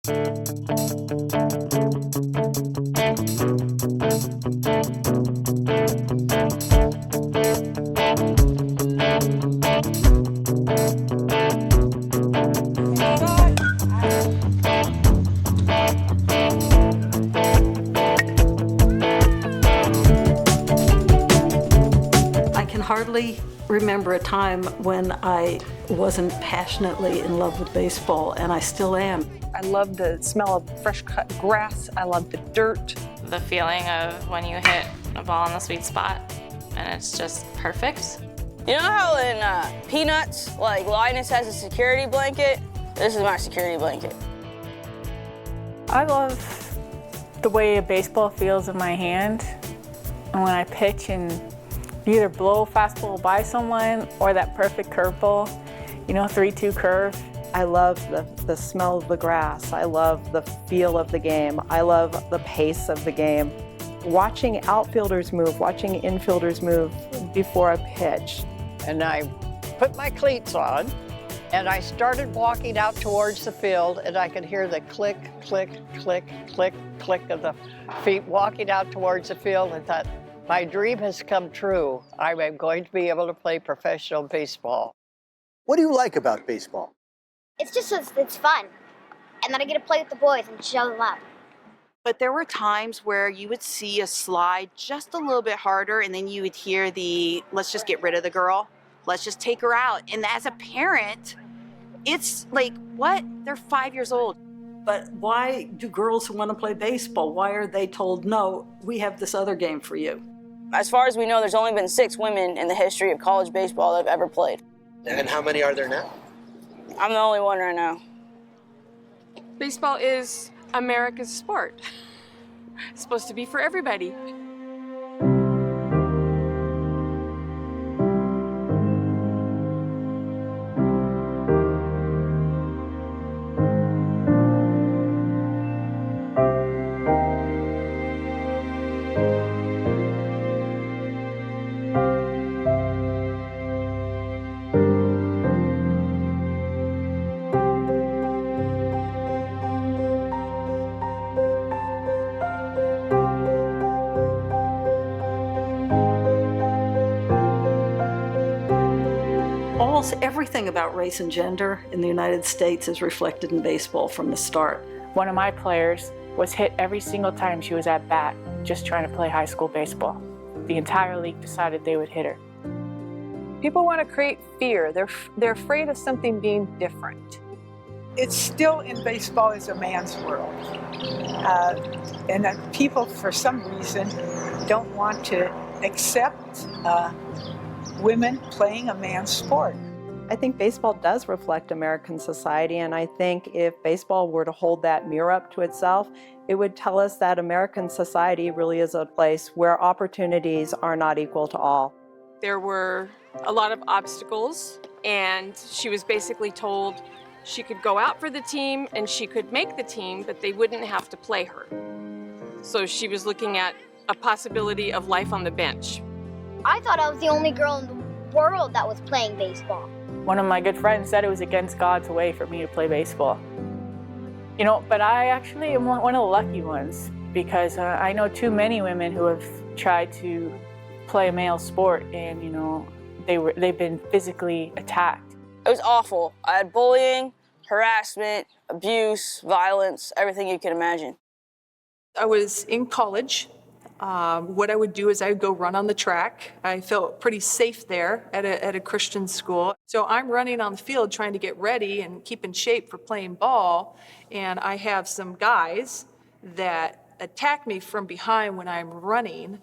I can hardly remember a time when I wasn't passionately in love with baseball, and I still am. I love the smell of fresh cut grass. I love the dirt. The feeling of when you hit a ball in the sweet spot and it's just perfect. You know how in Peanuts, like Linus has a security blanket? This is my security blanket. I love the way a baseball feels in my hand. And when I pitch and either blow a fastball by someone or that perfect curveball, 3-2 curve. I love the smell of the grass. I love the feel of the game. I love the pace of the game. Watching outfielders move, watching infielders move before a pitch. And I put my cleats on and I started walking out towards the field, and I could hear the click, click, click, click, click of the feet walking out towards the field, and thought, my dream has come true. I am going to be able to play professional baseball. What do you like about baseball? It's fun. And then I get to play with the boys and show them up. But there were times where you would see a slide just a little bit harder, and then you would hear the, let's just get rid of the girl. Let's just take her out. And as a parent, it's like, what? They're 5 years old. But why do girls who want to play baseball, why are they told, no, we have this other game for you? As far as we know, there's only been 6 women in the history of college baseball that have ever played. And how many are there now? I'm the only one right now. Baseball is America's sport. It's supposed to be for everybody. Everything about race and gender in the United States is reflected in baseball from the start. One of my players was hit every single time she was at bat, just trying to play high school baseball. The entire league decided they would hit her. People want to create fear. They're afraid of something being different. It's still in baseball is a man's world. And people, for some reason, don't want to accept women playing a man's sport. I think baseball does reflect American society, and I think if baseball were to hold that mirror up to itself, it would tell us that American society really is a place where opportunities are not equal to all. There were a lot of obstacles, and she was basically told she could go out for the team and she could make the team, but they wouldn't have to play her. So she was looking at a possibility of life on the bench. I thought I was the only girl in the world that was playing baseball. One of my good friends said it was against God's way for me to play baseball. But I actually am one of the lucky ones, because I know too many women who have tried to play a male sport and, they've been physically attacked. It was awful. I had bullying, harassment, abuse, violence, everything you can imagine. I was in college. What I would do is I would go run on the track. I felt pretty safe there at a Christian school. So I'm running on the field trying to get ready and keep in shape for playing ball. And I have some guys that attack me from behind when I'm running.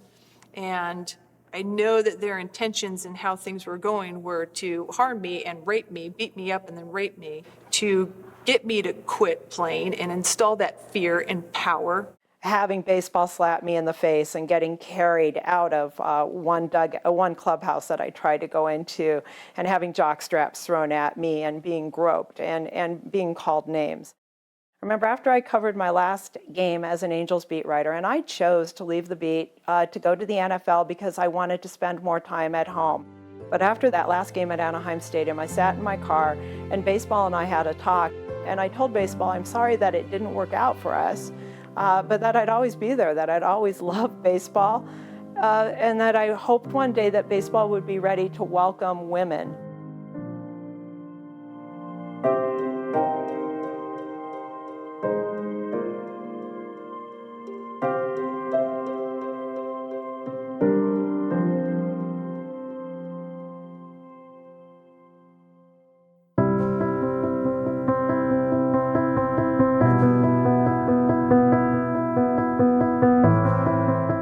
And I know that their intentions and how things were going were to harm me and rape me, beat me up and then rape me, to get me to quit playing and install that fear and power. Having baseball slap me in the face and getting carried out of one clubhouse that I tried to go into, and having jock straps thrown at me and being groped and being called names. I remember after I covered my last game as an Angels beat writer, and I chose to leave the beat to go to the NFL because I wanted to spend more time at home. But after that last game at Anaheim Stadium, I sat in my car and baseball and I had a talk. And I told baseball, I'm sorry that it didn't work out for us, but that I'd always be there, that I'd always love baseball, and that I hoped one day that baseball would be ready to welcome women.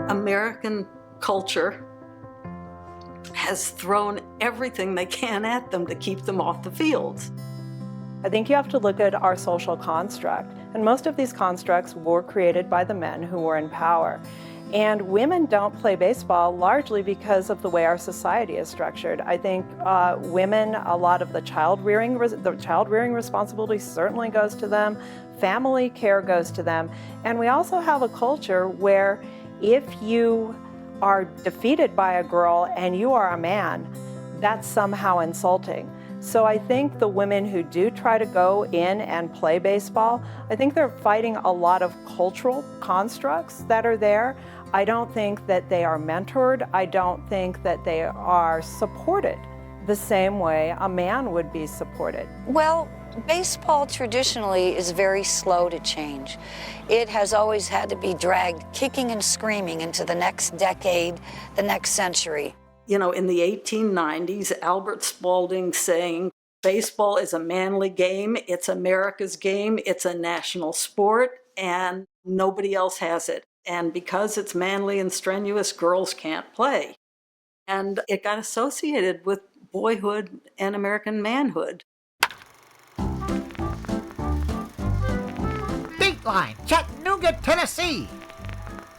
American culture has thrown everything they can at them to keep them off the fields. I think you have to look at our social construct, and most of these constructs were created by the men who were in power. And women don't play baseball largely because of the way our society is structured. I think women, a lot of the child rearing responsibility certainly goes to them, family care goes to them, and we also have a culture where if you are defeated by a girl and you are a man, that's somehow insulting. So I think the women who do try to go in and play baseball, I think they're fighting a lot of cultural constructs that are there. I don't think that they are mentored. I don't think that they are supported the same way a man would be supported. Well, baseball traditionally is very slow to change. It has always had to be dragged kicking and screaming into the next decade, the next century. You know, in the 1890s, Albert Spalding saying, baseball is a manly game, it's America's game, it's a national sport, and nobody else has it. And because it's manly and strenuous, girls can't play. And it got associated with boyhood and American manhood. Dateline, Chattanooga, Tennessee.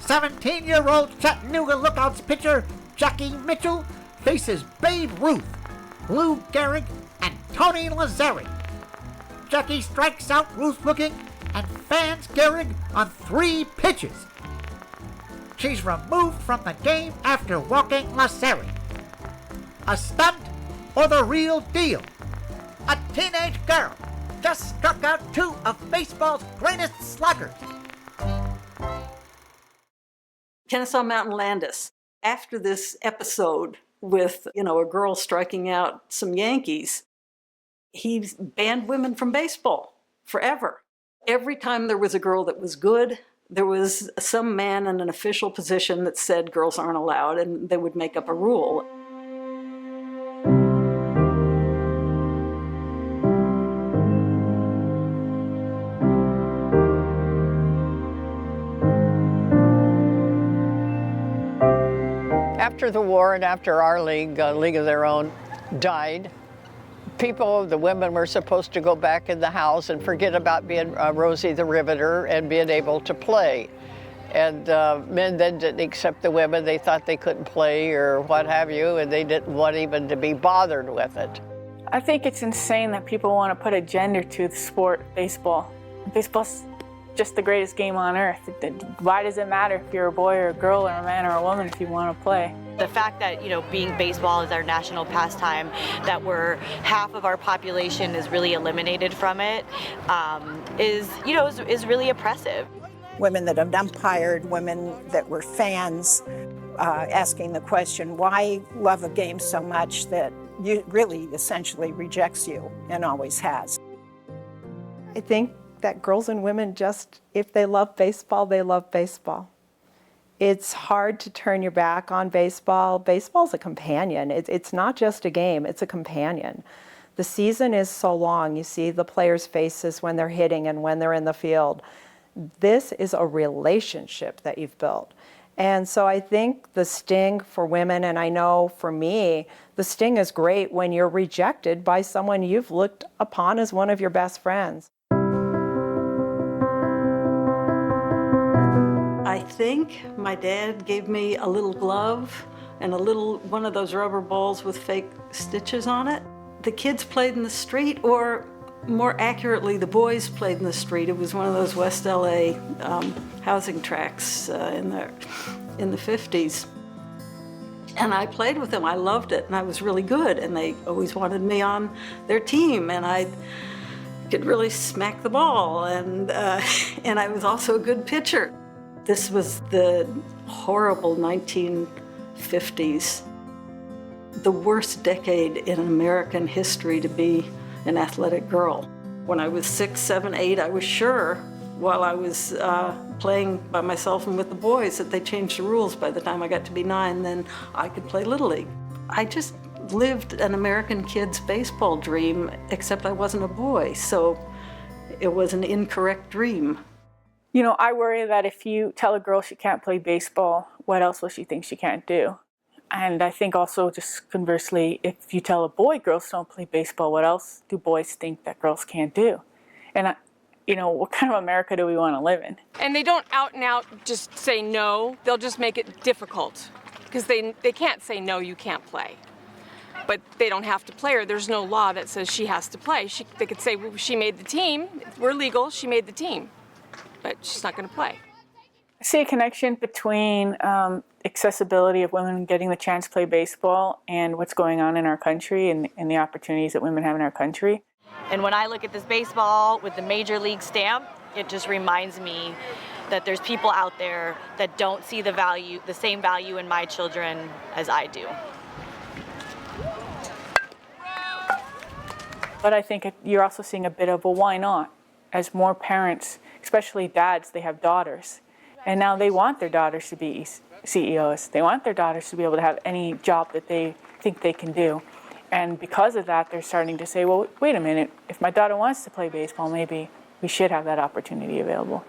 17-year-old Chattanooga Lookouts pitcher Jackie Mitchell faces Babe Ruth, Lou Gehrig, and Tony Lazzeri. Jackie strikes out Ruth-looking and fans Gehrig on 3 pitches. She's removed from the game after walking Lazzeri. A stunt or the real deal? A teenage girl just struck out 2 of baseball's greatest sluggers. Kennesaw Mountain Landis, after this episode with, a girl striking out some Yankees, he banned women from baseball forever. Every time there was a girl that was good, there was some man in an official position that said girls aren't allowed, and they would make up a rule. After the war and after our league, League of Their Own, died, the women were supposed to go back in the house and forget about being Rosie the Riveter and being able to play. And men then didn't accept the women. They thought they couldn't play or what have you, and they didn't want even to be bothered with it. I think it's insane that people want to put a gender to the sport, baseball. Baseball's just the greatest game on earth. Why does it matter if you're a boy or a girl or a man or a woman if you want to play? The fact that, being baseball is our national pastime, that half of our population is really eliminated from it, is really oppressive. Women that have umpired, women that were fans, asking the question, why love a game so much that you really essentially rejects you and always has? I think that girls and women just, if they love baseball, they love baseball. It's hard to turn your back on baseball. Baseball's a companion. It's not just a game, it's a companion. The season is so long. You see the players' faces when they're hitting and when they're in the field. This is a relationship that you've built. And so I think the sting for women, and I know for me, the sting is great when you're rejected by someone you've looked upon as one of your best friends. I think my dad gave me a little glove and one of those rubber balls with fake stitches on it. The kids played in the street, or more accurately, the boys played in the street. It was one of those West LA housing tracts in the 50s. And I played with them. I loved it, and I was really good, and they always wanted me on their team. And could really smack the ball, and I was also a good pitcher. This was the horrible 1950s, the worst decade in American history to be an athletic girl. When I was 6, 7, 8, I was sure, while I was playing by myself and with the boys, that they changed the rules. By the time I got to be 9, then I could play Little League. I just lived an American kid's baseball dream, except I wasn't a boy, so it was an incorrect dream. You know, I worry that if you tell a girl she can't play baseball, what else will she think she can't do? And I think also, just conversely, if you tell a boy girls don't play baseball, what else do boys think that girls can't do? And, you know, what kind of America do we want to live in? And they don't out and out just say no, they'll just make it difficult. Because they can't say no, you can't play. But they don't have to play her. There's no law that says she has to play. They could say, well, she made the team, we're legal, she made the team. But she's not going to play. I see a connection between accessibility of women getting the chance to play baseball and what's going on in our country and the opportunities that women have in our country. And when I look at this baseball with the major league stamp, it just reminds me that there's people out there that don't see the same value in my children as I do. But I think you're also seeing a bit of a why not? As more parents, especially dads, they have daughters. And now they want their daughters to be CEOs. They want their daughters to be able to have any job that they think they can do. And because of that, they're starting to say, well, wait a minute, if my daughter wants to play baseball, maybe we should have that opportunity available.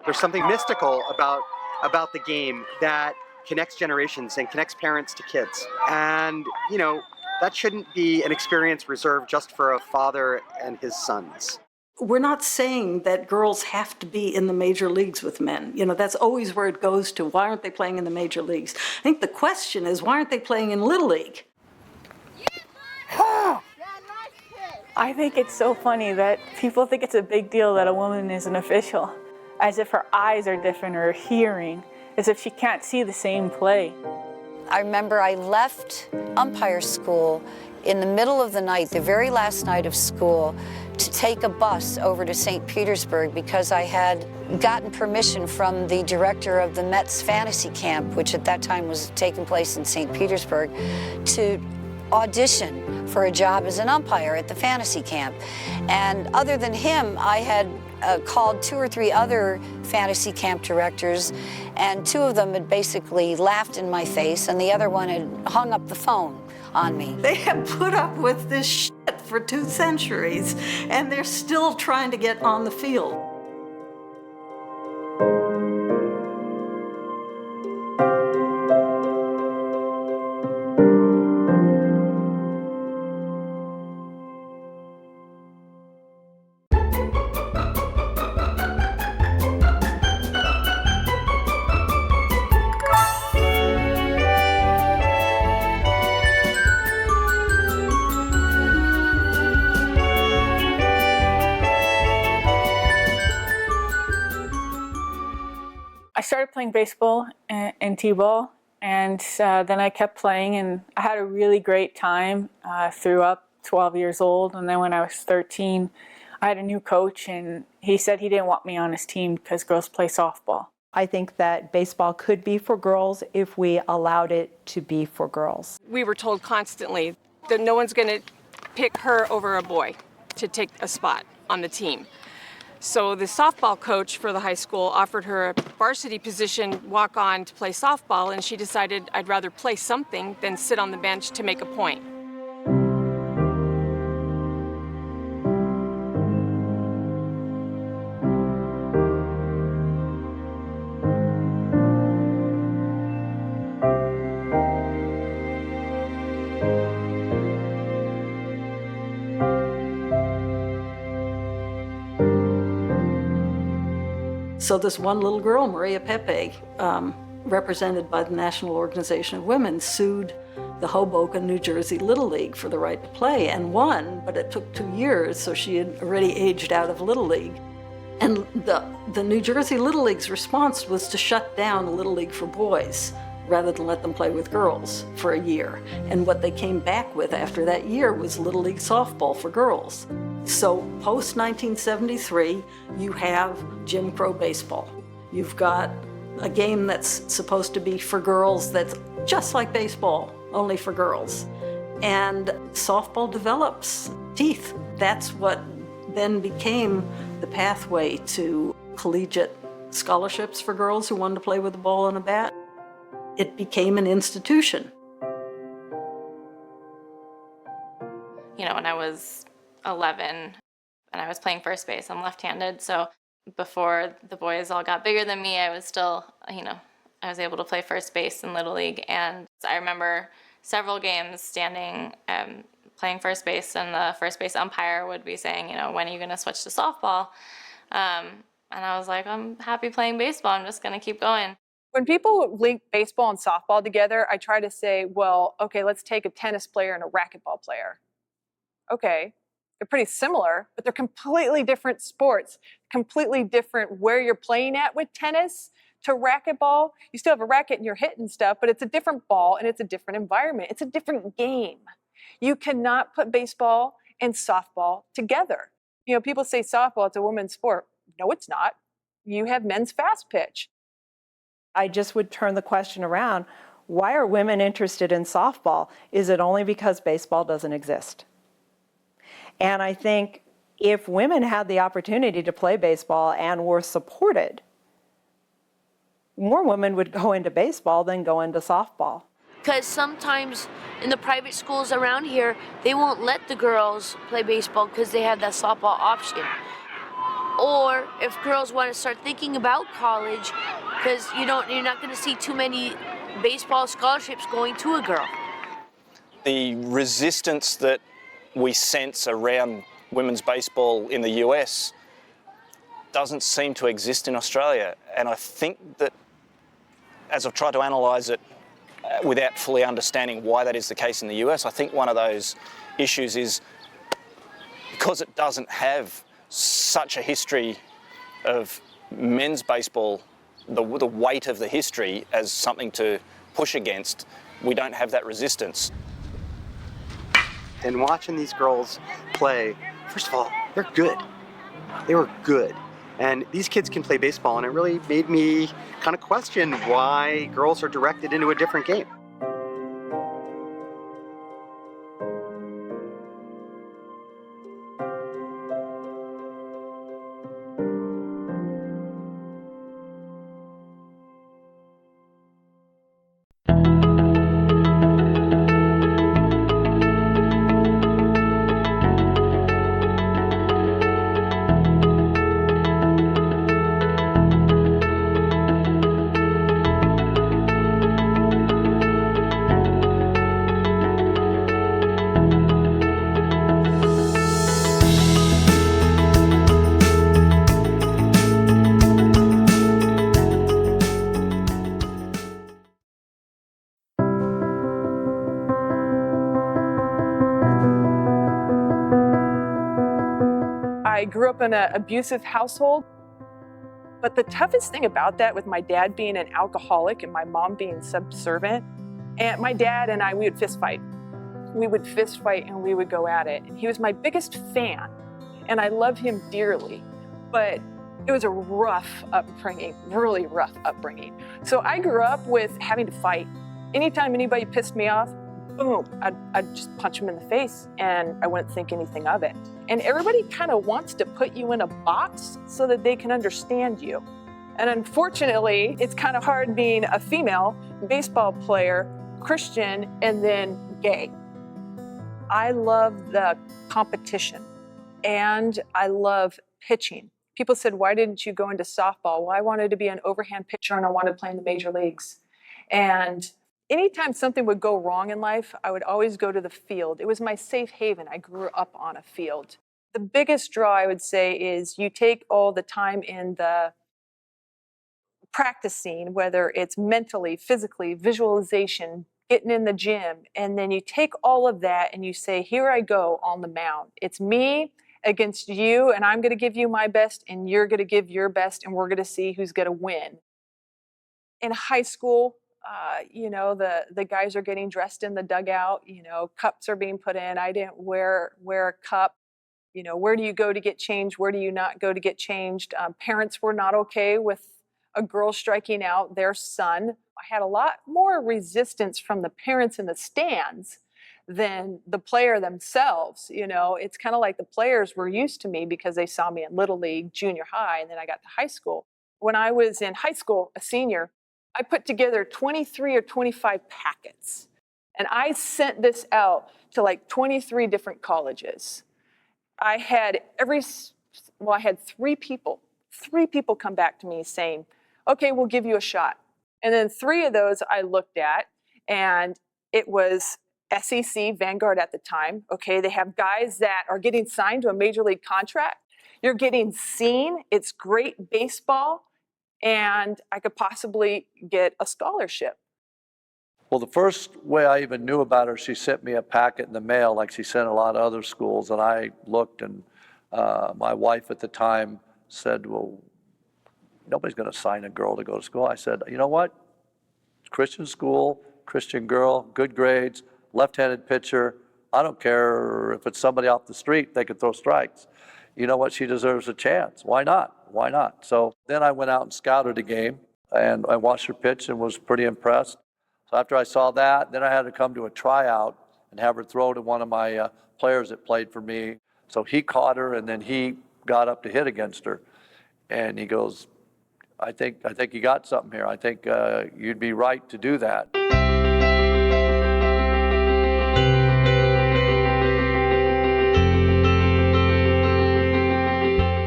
There's something mystical about the game that connects generations and connects parents to kids. And, you know, that shouldn't be an experience reserved just for a father and his sons. We're not saying that girls have to be in the major leagues with men. You know, that's always where it goes to. Why aren't they playing in the major leagues? I think the question is, why aren't they playing in Little League? I think it's so funny that people think it's a big deal that a woman is an official, as if her eyes are different or her hearing, as if she can't see the same play. I remember I left umpire school in the middle of the night, the very last night of school, to take a bus over to St. Petersburg because I had gotten permission from the director of the Mets fantasy camp, which at that time was taking place in St. Petersburg, to audition for a job as an umpire at the fantasy camp. And other than him, I had called 2 or 3 other fantasy camp directors, and 2 of them had basically laughed in my face, and the other one had hung up the phone on me. They have put up with this shit for 2 centuries, and they're still trying to get on the field. I started playing baseball and t-ball, and then I kept playing, and I had a really great time through up 12 years old. And then when I was 13, I had a new coach, and he said he didn't want me on his team because girls play softball. I think that baseball could be for girls if we allowed it to be for girls. We were told constantly that no one's going to pick her over a boy to take a spot on the team. So the softball coach for the high school offered her a varsity position, walk on to play softball, and she decided I'd rather play something than sit on the bench to make a point. So this one little girl, Maria Pepe, represented by the National Organization of Women, sued the Hoboken, New Jersey Little League for the right to play and won, but it took 2 years, so she had already aged out of Little League. And the New Jersey Little League's response was to shut down Little League for boys rather than let them play with girls for a year. And what they came back with after that year was Little League softball for girls. So post 1973, you have Jim Crow baseball. You've got a game that's supposed to be for girls that's just like baseball, only for girls. And softball develops teeth. That's what then became the pathway to collegiate scholarships for girls who wanted to play with a ball and a bat. It became an institution. You know, when I was 11 and I was playing first base, I'm left-handed, so before the boys all got bigger than me, I was still, you know, I was able to play first base in Little League. And I remember several games standing, playing first base, and the first base umpire would be saying, you know, when are you going to switch to softball? And I was like, I'm happy playing baseball. I'm just going to keep going. When people link baseball and softball together, I try to say, well, okay, let's take a tennis player and a racquetball player. Okay, they're pretty similar, but they're completely different sports, completely different where you're playing at with tennis to racquetball. You still have a racket and you're hitting stuff, but it's a different ball and it's a different environment. It's a different game. You cannot put baseball and softball together. You know, people say softball, it's a women's sport. No, it's not. You have men's fast pitch. I just would turn the question around. Why are women interested in softball? Is it only because baseball doesn't exist? And I think if women had the opportunity to play baseball and were supported, more women would go into baseball than go into softball. Because sometimes in the private schools around here, they won't let the girls play baseball because they have that softball option. Or if girls want to start thinking about college, because you're not going to see too many baseball scholarships going to a girl. The resistance that we sense around women's baseball in the US doesn't seem to exist in Australia. And I think that as I've tried to analyse it without fully understanding why that is the case in the US, I think one of those issues is because it doesn't have such a history of men's baseball, the weight of the history as something to push against, we don't have that resistance. And watching these girls play, first of all, they're good. They were good. And these kids can play baseball, and it really made me kind of question why girls are directed into a different game. I grew up in an abusive household, but the toughest thing about that, with my dad being an alcoholic and my mom being subservient, and my dad and I, we would fist fight. We would fist fight and we would go at it. And he was my biggest fan, and I love him dearly, but it was a rough upbringing, really rough upbringing. So I grew up with having to fight. Anytime anybody pissed me off, boom, I'd just punch him in the face and I wouldn't think anything of it. And everybody kind of wants to put you in a box so that they can understand you. And unfortunately, it's kind of hard being a female baseball player, Christian, and then gay. I love the competition and I love pitching. People said, why didn't you go into softball? Well, I wanted to be an overhand pitcher and I wanted to play in the major leagues. And anytime something would go wrong in life, I would always go to the field. It was my safe haven. I grew up on a field. The biggest draw, I would say, is you take all the time in the practicing, whether it's mentally, physically, visualization, getting in the gym, and then you take all of that and you say, here I go on the mound. It's me against you, and I'm going to give you my best, and you're going to give your best, and we're going to see who's going to win. In high school, you know, the guys are getting dressed in the dugout, you know, cups are being put in. I didn't wear a cup. You know, where do you go to get changed? Where do you not go to get changed? Parents were not okay with a girl striking out their son. I had a lot more resistance from the parents in the stands than the player themselves. You know, it's kind of like the players were used to me because they saw me in Little League, junior high, and then I got to high school. When I was in high school, a senior, I put together 23 or 25 packets. And I sent this out to like 23 different colleges. I had I had three people come back to me saying, okay, we'll give you a shot. And then three of those I looked at, and it was SEC, Vanguard at the time. Okay, they have guys that are getting signed to a major league contract. You're getting seen. It's great baseball, and I could possibly get a scholarship. Well, the first way I even knew about her, she sent me a packet in the mail like she sent a lot of other schools, and I looked, and my wife at the time said, well, nobody's going to sign a girl to go to school. I said, you know what? Christian school, Christian girl, good grades, left-handed pitcher. I don't care if it's somebody off the street, they could throw strikes. You know what? She deserves a chance. Why not? Why not? So then I went out and scouted a game, and I watched her pitch and was pretty impressed. So after I saw that, then I had to come to a tryout and have her throw to one of my players that played for me. So he caught her, and then he got up to hit against her. And he goes, I think you got something here. I think you'd be right to do that. It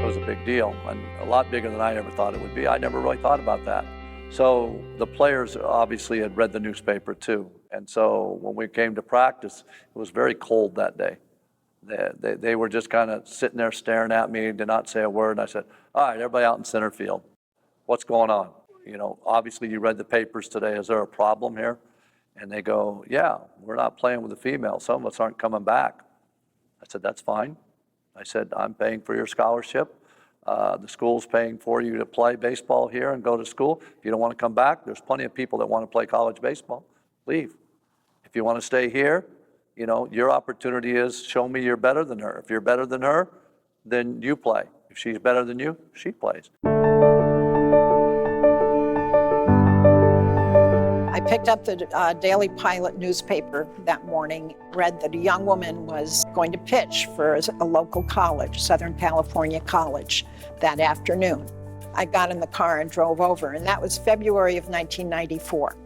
was a big deal, and a lot bigger than I ever thought it would be. I never really thought about that. So the players obviously had read the newspaper too. And so when we came to practice, it was very cold that day. They were just kind of sitting there staring at me, did not say a word. And I said, all right, everybody out in center field. What's going on? You know, obviously you read the papers today. Is there a problem here? And they go, yeah, we're not playing with the females. Some of us aren't coming back. I said, that's fine. I said, I'm paying for your scholarship. The school's paying for you to play baseball here and go to school. If you don't want to come back, there's plenty of people that want to play college baseball. Leave. If you want to stay here, you know, your opportunity is show me you're better than her. If you're better than her, then you play. If she's better than you, she plays. I picked up the Daily Pilot newspaper that morning, read that a young woman was going to pitch for a local college, Southern California College, that afternoon. I got in the car and drove over, and that was February of 1994.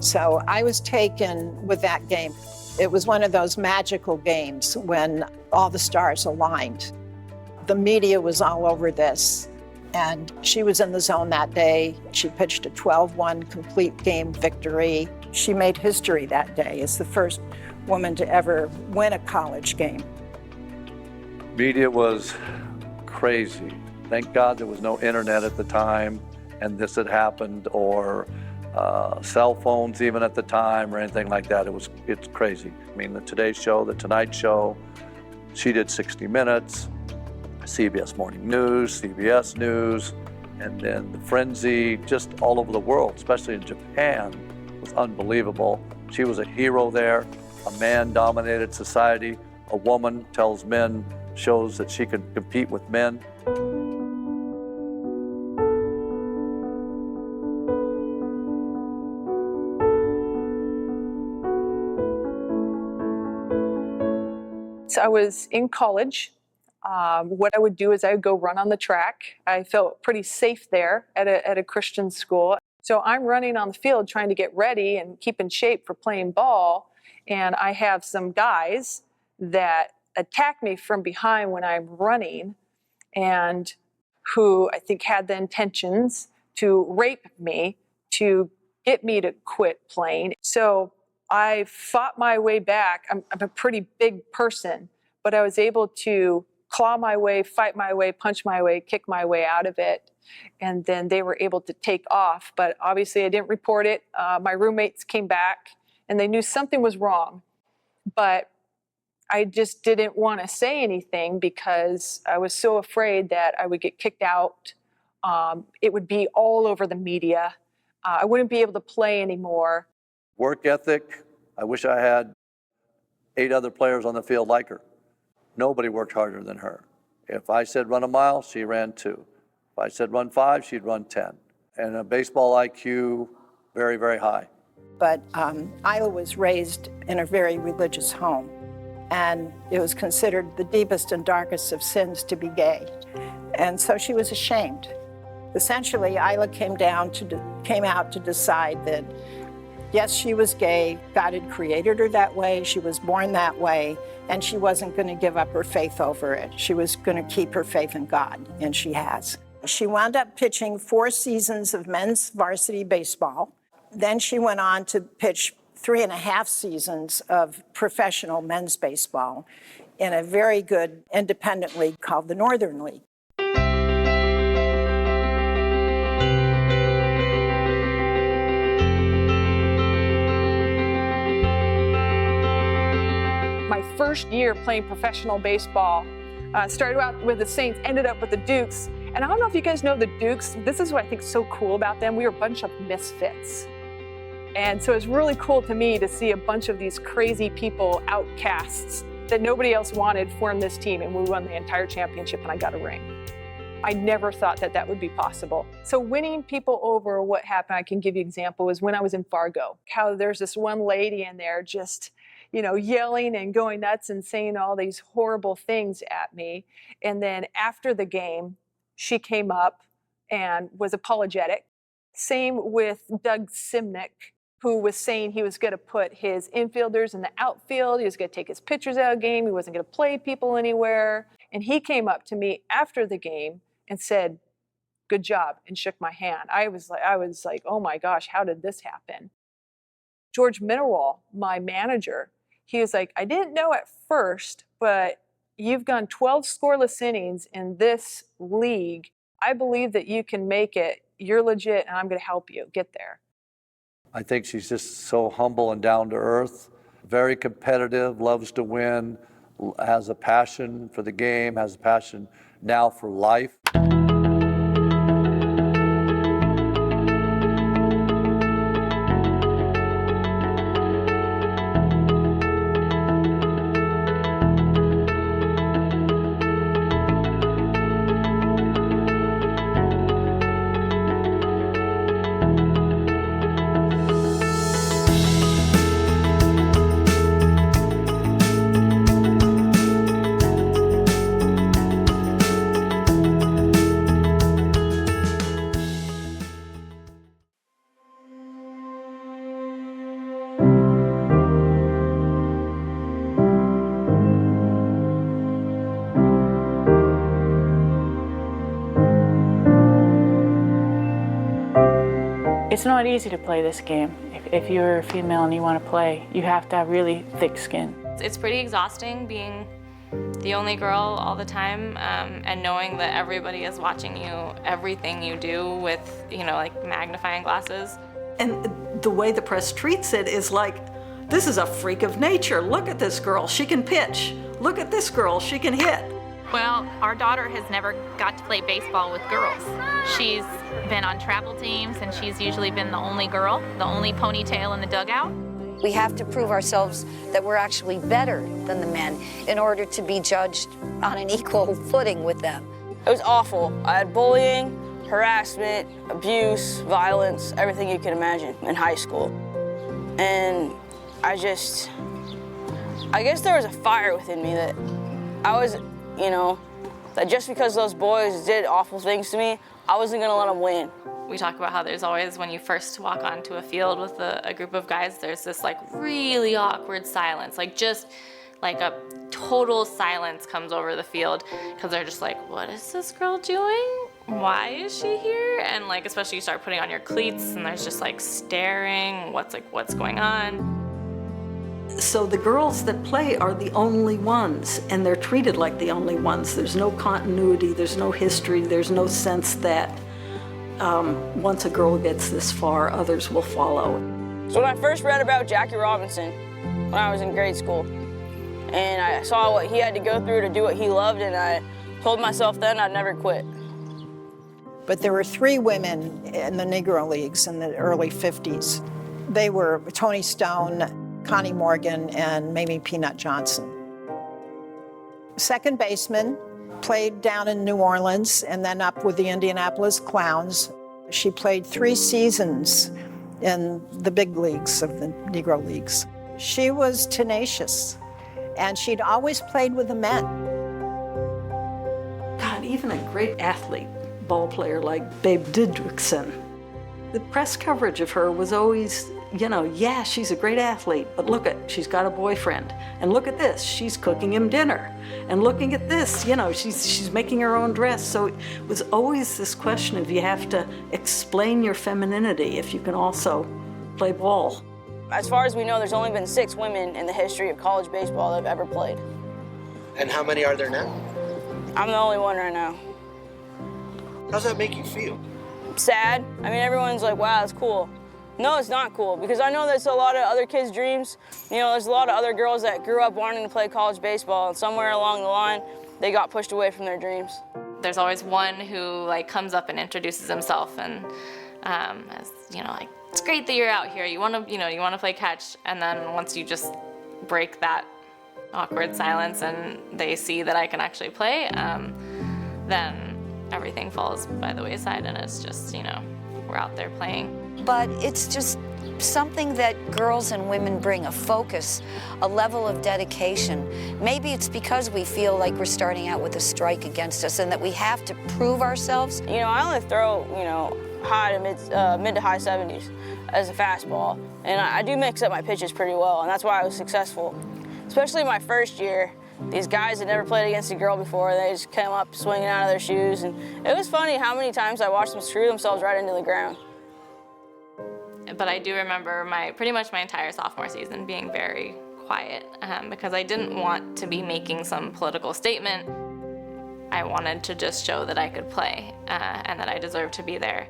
So I was taken with that game. It was one of those magical games when all the stars aligned. The media was all over this. And she was in the zone that day. She pitched a 12-1 complete game victory. She made history that day as the first woman to ever win a college game. Media was crazy. Thank God there was no internet at the time and this had happened, or cell phones even at the time or anything like that. It's crazy. I mean, the Today Show, the Tonight Show, she did 60 Minutes. CBS Morning News, CBS News, and then the frenzy just all over the world, especially in Japan, was unbelievable. She was a hero there. A man-dominated society. A woman tells men, shows that she can compete with men. So I was in college. What I would do is I would go run on the track. I felt pretty safe there at a Christian school. So I'm running on the field trying to get ready and keep in shape for playing ball. And I have some guys that attack me from behind when I'm running, and who I think had the intentions to rape me, to get me to quit playing. So I fought my way back. I'm a pretty big person, but I was able to claw my way, fight my way, punch my way, kick my way out of it. And then they were able to take off. But obviously I didn't report it. My roommates came back and they knew something was wrong. But I just didn't want to say anything because I was so afraid that I would get kicked out. It would be all over the media. I wouldn't be able to play anymore. Work ethic, I wish I had 8 other players on the field like her. Nobody worked harder than her. If I said run a mile, she ran 2. If I said run 5, she'd run 10. And a baseball IQ, very, very high. But Isla was raised in a very religious home, and it was considered the deepest and darkest of sins to be gay. And so she was ashamed. Essentially, Isla came out to decide that, yes, she was gay, God had created her that way, she was born that way, and she wasn't going to give up her faith over it. She was going to keep her faith in God, and she has. She wound up pitching 4 seasons of men's varsity baseball. Then she went on to pitch 3.5 seasons of professional men's baseball in a very good independent league called the Northern League. My first year playing professional baseball, started out with the Saints, ended up with the Dukes. And I don't know if you guys know the Dukes. This is what I think is so cool about them. We were a bunch of misfits. And so it's really cool to me to see a bunch of these crazy people, outcasts, that nobody else wanted, form this team. And we won the entire championship and I got a ring. I never thought that that would be possible. So winning people over, what happened, I can give you an example, was when I was in Fargo. How there's this one lady in there just, you know, yelling and going nuts and saying all these horrible things at me. And then after the game, she came up and was apologetic. Same with Doug Simnick, who was saying he was going to put his infielders in the outfield. He was going to take his pitchers out of the game. He wasn't going to play people anywhere. And he came up to me after the game and said, "Good job," and shook my hand. I was like, oh my gosh, how did this happen? George Mineral, my manager, he was like, "I didn't know at first, but you've gone 12 scoreless innings in this league. I believe that you can make it. You're legit, and I'm going to help you get there." I think she's just so humble and down to earth, very competitive, loves to win, has a passion for the game, has a passion now for life. It's not easy to play this game. If you're a female and you want to play, you have to have really thick skin. It's pretty exhausting being the only girl all the time, and knowing that everybody is watching you, everything you do with, you know, like magnifying glasses. And the way the press treats it is like, this is a freak of nature. Look at this girl, she can pitch. Look at this girl, she can hit. Well, our daughter has never got to play baseball with girls. She's been on travel teams, and she's usually been the only girl, the only ponytail in the dugout. We have to prove ourselves that we're actually better than the men in order to be judged on an equal footing with them. It was awful. I had bullying, harassment, abuse, violence, everything you can imagine in high school. And I guess there was a fire within me that I was, you know, that just because those boys did awful things to me, I wasn't gonna let them win. We talk about how there's always, when you first walk onto a field with a group of guys, there's this like really awkward silence, like just like a total silence comes over the field, because they're just like, what is this girl doing? Why is she here? And like, especially you start putting on your cleats and there's just like staring, what's going on? So the girls that play are the only ones, and they're treated like the only ones. There's no continuity, there's no history, there's no sense that once a girl gets this far, others will follow. So when I first read about Jackie Robinson, when I was in grade school, and I saw what he had to go through to do what he loved, and I told myself then I'd never quit. But there were 3 women in the Negro Leagues in the early 50s. They were Toni Stone, Connie Morgan, and Mamie Peanut Johnson. second baseman, played down in New Orleans and then up with the Indianapolis Clowns. She played 3 seasons in the big leagues of the Negro Leagues. She was tenacious, and she'd always played with the men. God, even a great athlete, ball player like Babe Didrikson, the press coverage of her was always, you know, yeah, she's a great athlete, but look at, she's got a boyfriend. And look at this, she's cooking him dinner. And looking at this, you know, she's making her own dress. So it was always this question of you have to explain your femininity if you can also play ball. As far as we know, there's only been 6 women in the history of college baseball that have ever played. And how many are there now? I'm the only one right now. How's that make you feel? Sad. I mean, everyone's like, wow, that's cool. No, it's not cool, because I know that's a lot of other kids' dreams. You know, there's a lot of other girls that grew up wanting to play college baseball, and somewhere along the line, they got pushed away from their dreams. There's always one who like comes up and introduces himself and as, you know, like, it's great that you're out here. You want to play catch. And then once you just break that awkward silence and they see that I can actually play, then everything falls by the wayside, and it's just, you know, we're out there playing. But it's just something that girls and women bring, a focus, a level of dedication. Maybe it's because we feel like we're starting out with a strike against us and that we have to prove ourselves. You know, I only throw, you know, mid to high 70s as a fastball, and I do mix up my pitches pretty well, and that's why I was successful. Especially my first year, these guys had never played against a girl before. They just came up swinging out of their shoes, and it was funny how many times I watched them screw themselves right into the ground. But I do remember pretty much my entire sophomore season being very quiet because I didn't want to be making some political statement. I wanted to just show that I could play and that I deserved to be there.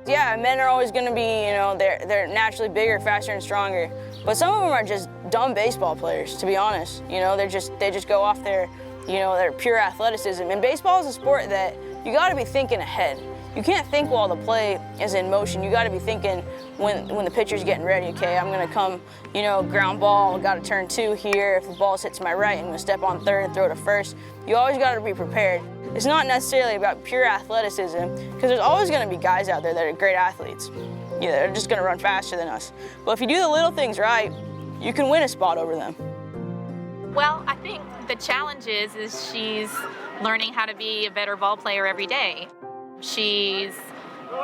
Yeah, men are always going to be, you know, they're naturally bigger, faster, and stronger. But some of them are just dumb baseball players, to be honest. You know, they just go off their, you know, their pure athleticism. And baseball is a sport that you got to be thinking ahead. You can't think while the play is in motion. You got to be thinking when the pitcher's getting ready. Okay, I'm going to come, you know, ground ball. Got to turn 2 here. If the ball hits my right, I'm going to step on third and throw to first. You always got to be prepared. It's not necessarily about pure athleticism, because there's always going to be guys out there that are great athletes. Yeah, they're just going to run faster than us. But if you do the little things right, you can win a spot over them. Well, I think the challenge is she's learning how to be a better ball player every day. She's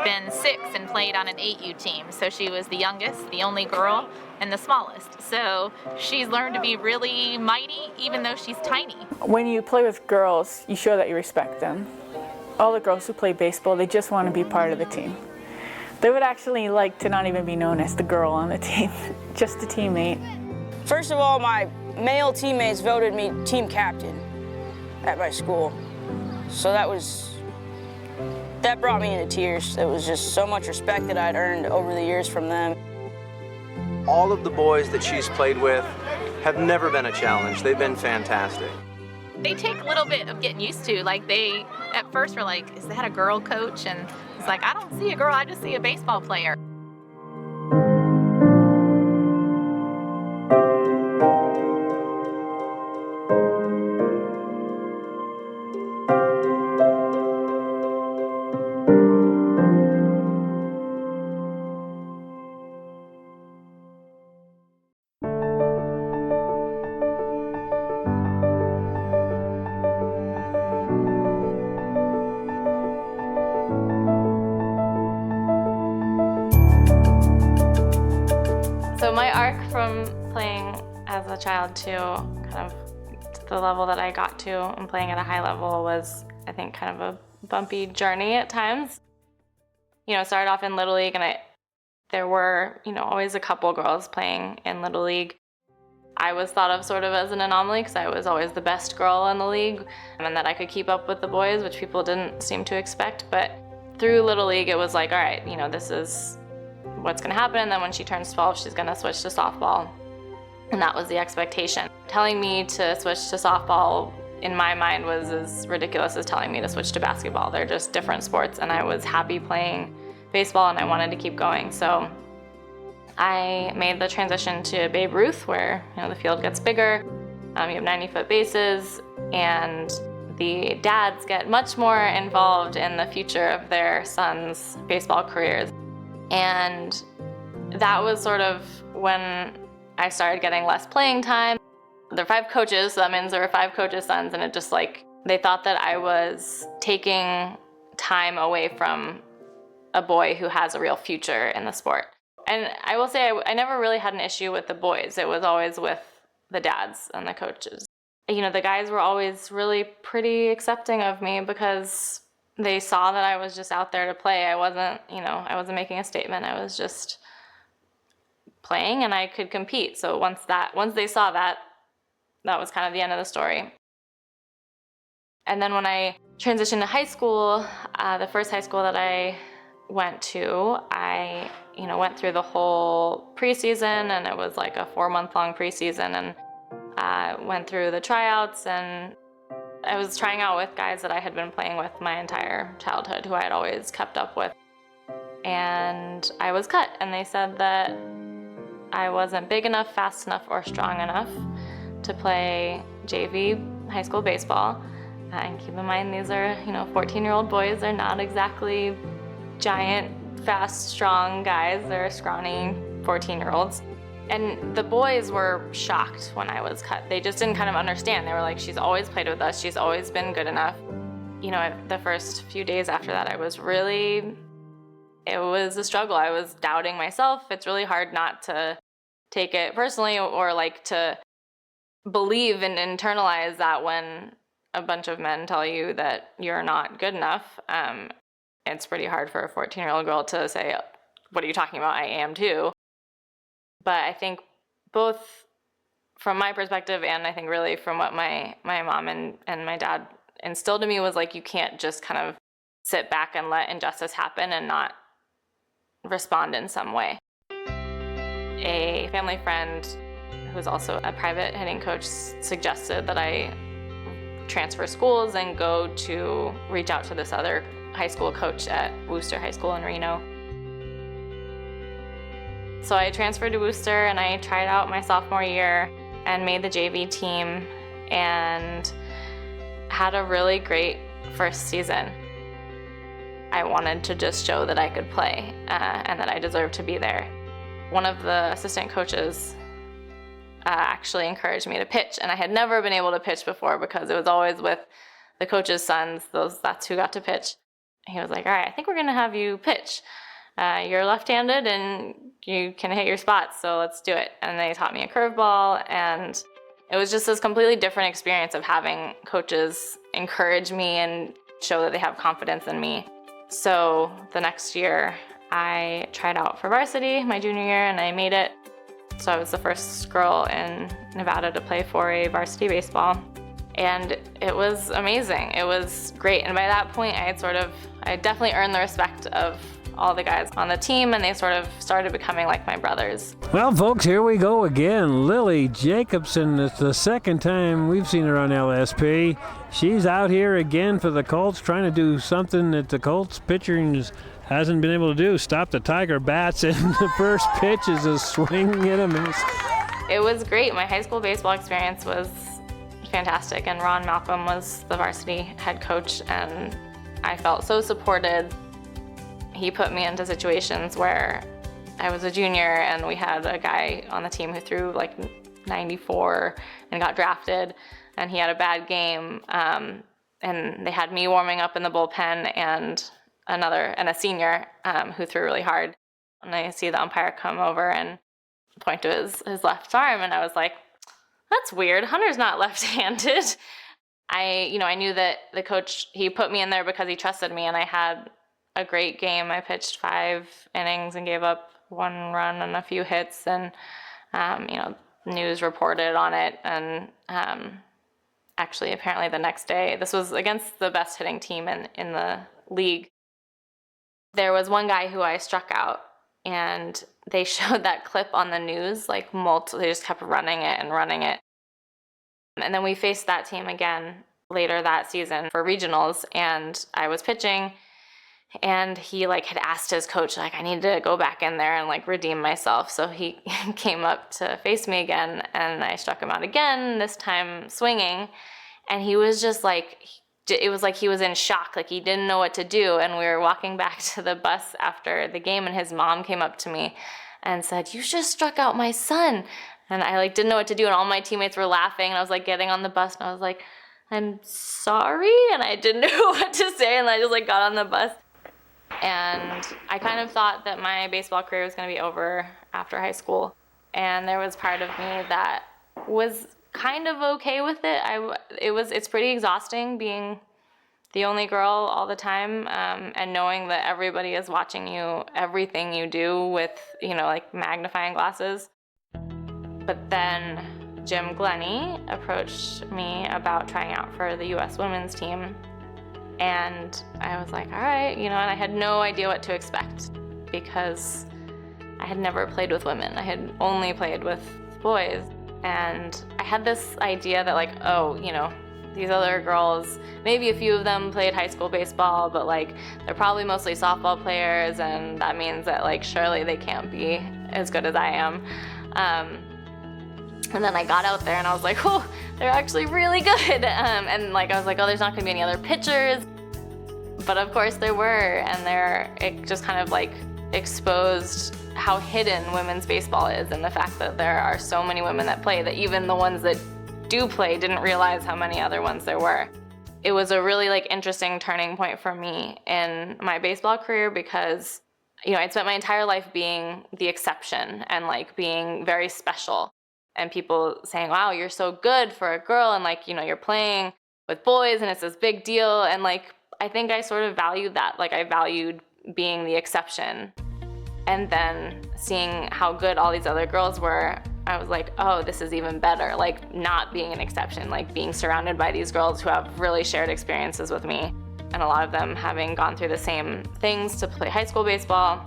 been 6 and played on an 8U team, so she was the youngest, the only girl, and the smallest. So she's learned to be really mighty, even though she's tiny. When you play with girls, you show that you respect them. All the girls who play baseball, they just want to be part of the team. They would actually like to not even be known as the girl on the team, just a teammate. First of all, my male teammates voted me team captain at my school. So that brought me into tears. It was just so much respect that I'd earned over the years from them. All of the boys that she's played with have never been a challenge. They've been fantastic. They take a little bit of getting used to. Like, they at first were like, is that a girl coach? And it's like, I don't see a girl, I just see a baseball player. So my arc from playing as a child to kind of to the level that I got to and playing at a high level was, I think, kind of a bumpy journey at times. You know, started off in Little League, and there were, you know, always a couple girls playing in Little League. I was thought of sort of as an anomaly because I was always the best girl in the league and that I could keep up with the boys, which people didn't seem to expect. But through Little League, it was like, all right, you know, this is what's going to happen. And then when she turns 12, she's going to switch to softball. And that was the expectation. Telling me to switch to softball in my mind was as ridiculous as telling me to switch to basketball. They're just different sports, and I was happy playing baseball and I wanted to keep going. So I made the transition to Babe Ruth, where, you know, the field gets bigger, you have 90-foot bases, and the dads get much more involved in the future of their sons' baseball careers. And that was sort of when I started getting less playing time. There are 5 coaches, so that means there were 5 coaches' sons, and it just like, they thought that I was taking time away from a boy who has a real future in the sport. And I will say I never really had an issue with the boys. It was always with the dads and the coaches. You know, the guys were always really pretty accepting of me because they saw that I was just out there to play. I wasn't making a statement. I was just playing and I could compete. So once they saw that, that was kind of the end of the story. And then when I transitioned to high school, the first high school that I went to, I went through the whole preseason, and it was like a 4-month-long preseason, and I went through the tryouts, and I was trying out with guys that I had been playing with my entire childhood, who I had always kept up with. And I was cut, and they said that I wasn't big enough, fast enough, or strong enough to play JV high school baseball. And keep in mind, these are 14-year-old boys. They're not exactly giant, fast, strong guys. They're scrawny 14-year-olds. And the boys were shocked when I was cut. They just didn't kind of understand. They were like, she's always played with us. She's always been good enough. The first few days after that, it was a struggle. I was doubting myself. It's really hard not to take it personally or like to believe and internalize that when a bunch of men tell you that you're not good enough. It's pretty hard for a 14-year-old girl to say, what are you talking about? I am too. But I think both from my perspective and I think really from what my mom and my dad instilled in me was like, you can't just kind of sit back and let injustice happen and not respond in some way. A family friend who's also a private hitting coach suggested that I transfer schools and go to reach out to this other high school coach at Worcester High School in Reno. So I transferred to Worcester and I tried out my sophomore year and made the JV team and had a really great first season. I wanted to just show that I could play and that I deserved to be there. One of the assistant coaches actually encouraged me to pitch, and I had never been able to pitch before because it was always with the coach's sons. That's who got to pitch. He was like, all right, I think we're gonna have you pitch. You're left-handed and you can hit your spots, so let's do it. And they taught me a curveball, and it was just this completely different experience of having coaches encourage me and show that they have confidence in me. So the next year, I tried out for varsity my junior year, and I made it. So I was the first girl in Nevada to play for a varsity baseball. And it was amazing. It was great. And by that point, I had definitely earned the respect of all the guys on the team, and they sort of started becoming like my brothers. Well, folks, here we go again. Lily Jacobson, it's the second time we've seen her on LSP. She's out here again for the Colts, trying to do something that the Colts pitcher hasn't been able to do. Stop the Tiger bats, and the first pitch is a swing and a miss. It was great. My high school baseball experience was fantastic, and Ron Malcolm was the varsity head coach, and I felt so supported. He put me into situations where I was a junior and we had a guy on the team who threw like 94 and got drafted, and he had a bad game, and they had me warming up in the bullpen and a senior who threw really hard. And I see the umpire come over and point to his left arm, and I was like, that's weird. Hunter's not left-handed. I knew that the coach, he put me in there because he trusted me, and I had a great game. I pitched 5 innings and gave up 1 run and a few hits, and news reported on it. And actually, apparently the next day, this was against the best hitting team in the league. There was one guy who I struck out, and they showed that clip on the news, they just kept running it. And then we faced that team again later that season for regionals, and I was pitching, and he had asked his coach, I need to go back in there and redeem myself. So he came up to face me again, and I struck him out again, this time swinging. And he was just like, it was like he was in shock, like he didn't know what to do. And we were walking back to the bus after the game, and his mom came up to me and said, "You just struck out my son." And I like didn't know what to do, and all my teammates were laughing, and I was like getting on the bus, and I was like, "I'm sorry," and I didn't know what to say, and I just like got on the bus. And I kind of thought that my baseball career was going to be over after high school, and there was part of me that was kind of okay with it. It's pretty exhausting being the only girl all the time, and knowing that everybody is watching you, everything you do with, like magnifying glasses. But then Jim Glennie approached me about trying out for the U.S. women's team. And I was like, all right, and I had no idea what to expect because I had never played with women. I had only played with boys. And I had this idea that like, oh, these other girls, maybe a few of them played high school baseball, but like they're probably mostly softball players, and that means that like surely they can't be as good as I am. And then I got out there and I was like, oh, they're actually really good. And like I was like, oh, there's not gonna be any other pitchers. But of course there were, and it just kind of like exposed how hidden women's baseball is, and the fact that there are so many women that play, that even the ones that do play didn't realize how many other ones there were. It was a really like interesting turning point for me in my baseball career because, I'd spent my entire life being the exception and like being very special. And people saying, wow, you're so good for a girl, and like, you're playing with boys and it's this big deal. And like, I think I sort of valued that. Like I valued being the exception. And then seeing how good all these other girls were, I was like, oh, this is even better. Like not being an exception, like being surrounded by these girls who have really shared experiences with me. And a lot of them having gone through the same things to play high school baseball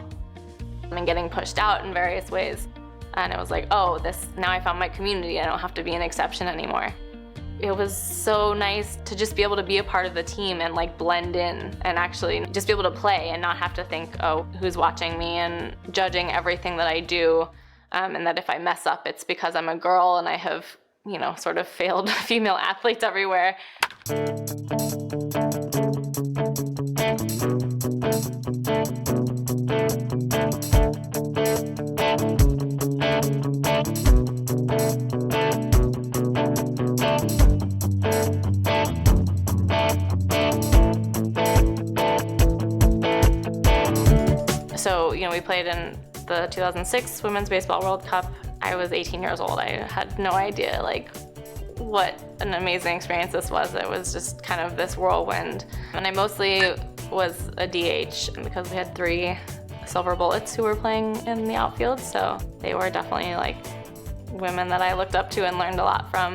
and getting pushed out in various ways. And it was like, oh, now I found my community. I don't have to be an exception anymore. It was so nice to just be able to be a part of the team and like blend in and actually just be able to play and not have to think, oh, who's watching me and judging everything that I do. And that if I mess up, it's because I'm a girl and I have, sort of failed female athletes everywhere. So, we played in the 2006 Women's Baseball World Cup. I was 18 years old. I had no idea like what an amazing experience this was. It was just kind of this whirlwind. And I mostly was a DH because we had 3 silver bullets who were playing in the outfield. So they were definitely like women that I looked up to and learned a lot from.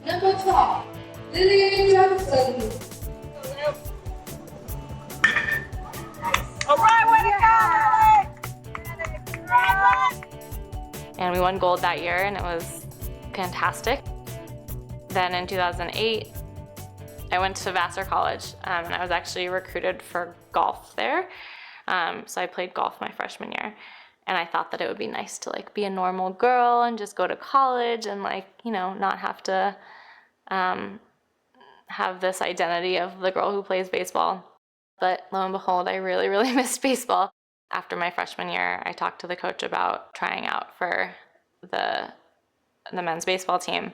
Number 12, Lily Johnson. All right, way to go! And we won gold that year, and it was fantastic. Then in 2008, I went to Vassar College, and I was actually recruited for golf there. So I played golf my freshman year, and I thought that it would be nice to like be a normal girl and just go to college and like, not have to have this identity of the girl who plays baseball. But lo and behold, I really, really missed baseball. After my freshman year, I talked to the coach about trying out for the men's baseball team.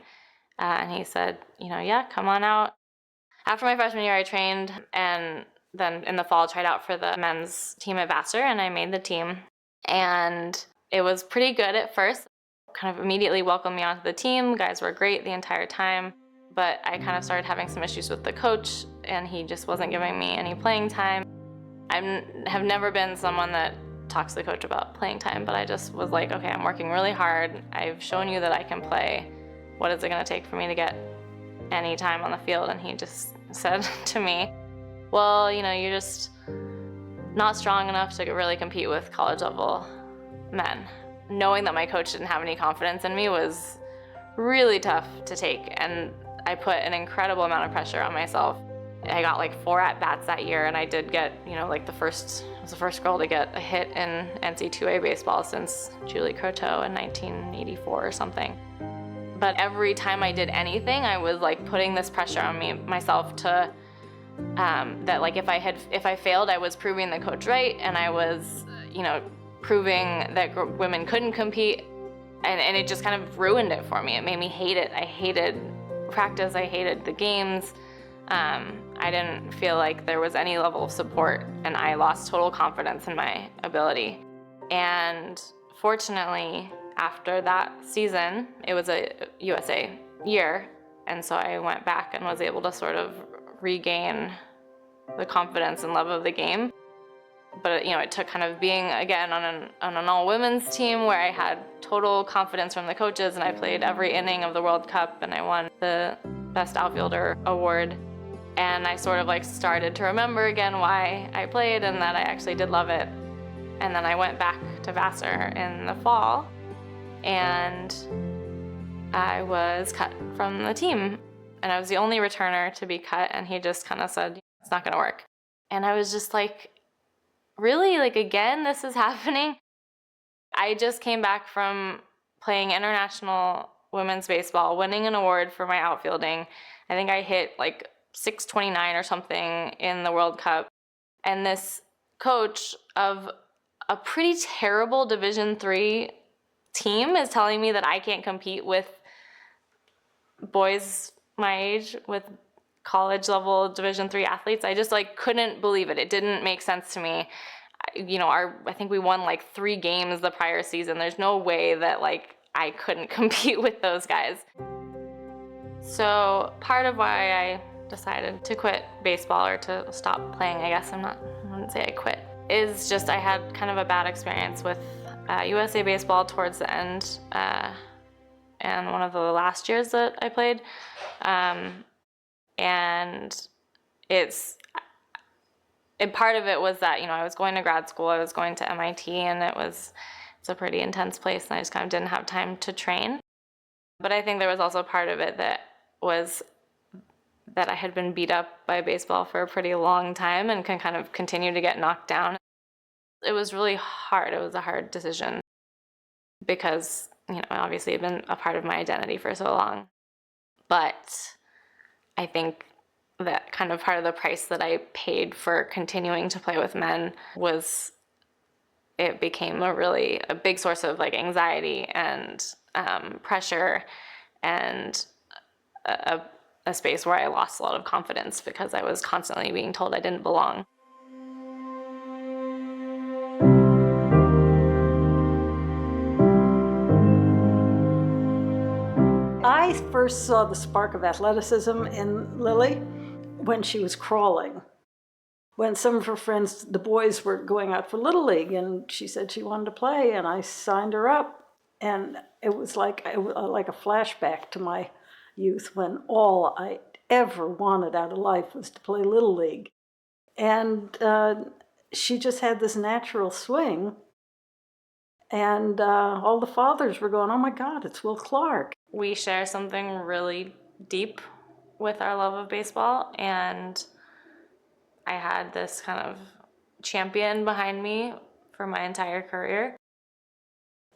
And he said, yeah, come on out. After my freshman year, I trained, and then in the fall, tried out for the men's team at Vassar, and I made the team. And it was pretty good at first. Kind of immediately welcomed me onto the team. Guys were great the entire time. But I kind of started having some issues with the coach, and he just wasn't giving me any playing time. I have never been someone that talks to the coach about playing time, but I just was like, okay, I'm working really hard. I've shown you that I can play. What is it going to take for me to get any time on the field? And he just said to me, well, you're just not strong enough to really compete with college level men. Knowing that my coach didn't have any confidence in me was really tough to take, and I put an incredible amount of pressure on myself. I got like 4 at-bats that year, and I did get, like I was the first girl to get a hit in NC2A baseball since Julie Croteau in 1984 or something. But every time I did anything, I was like putting this pressure on myself to, that like if I failed, I was proving the coach right, and I was, proving that women couldn't compete, and it just kind of ruined it for me. It made me hate it. I hated practice. I hated the games. I didn't feel like there was any level of support, and I lost total confidence in my ability. And fortunately, after that season, it was a USA year, and so I went back and was able to sort of regain the confidence and love of the game. But it took kind of being again on an all-women's team where I had total confidence from the coaches, and I played every inning of the World Cup, and I won the Best Outfielder award. And I sort of like started to remember again why I played and that I actually did love it. And then I went back to Vassar in the fall, and I was cut from the team. And I was the only returner to be cut, and he just kind of said, it's not gonna work. And I was just like, really? Like, again, this is happening? I just came back from playing international women's baseball, winning an award for my outfielding. I think I hit like 629 or something in the World Cup. And this coach of a pretty terrible Division III team is telling me that I can't compete with boys my age, with college level Division III athletes. I just like couldn't believe it. It didn't make sense to me. I think we won like 3 games the prior season. There's no way that like I couldn't compete with those guys. So part of why I decided to quit baseball, or to stop playing, I guess I wouldn't say I quit, is just I had kind of a bad experience with USA baseball towards the end, and one of the last years that I played. And part of it was that, I was going to grad school, I was going to MIT, and it's a pretty intense place, and I just kind of didn't have time to train. But I think there was also part of it that was that I had been beat up by baseball for a pretty long time and can kind of continue to get knocked down. It was really hard. It was a hard decision because, obviously it had been a part of my identity for so long. But I think that kind of part of the price that I paid for continuing to play with men was it became a big source of like anxiety and pressure, and a space where I lost a lot of confidence because I was constantly being told I didn't belong. I first saw the spark of athleticism in Lily when she was crawling. When some of her friends, the boys, were going out for Little League, and she said she wanted to play, and I signed her up. And it was like a flashback to my youth when all I ever wanted out of life was to play Little League. And she just had this natural swing. And all the fathers were going, oh my God, it's Will Clark. We share something really deep with our love of baseball, and I had this kind of champion behind me for my entire career.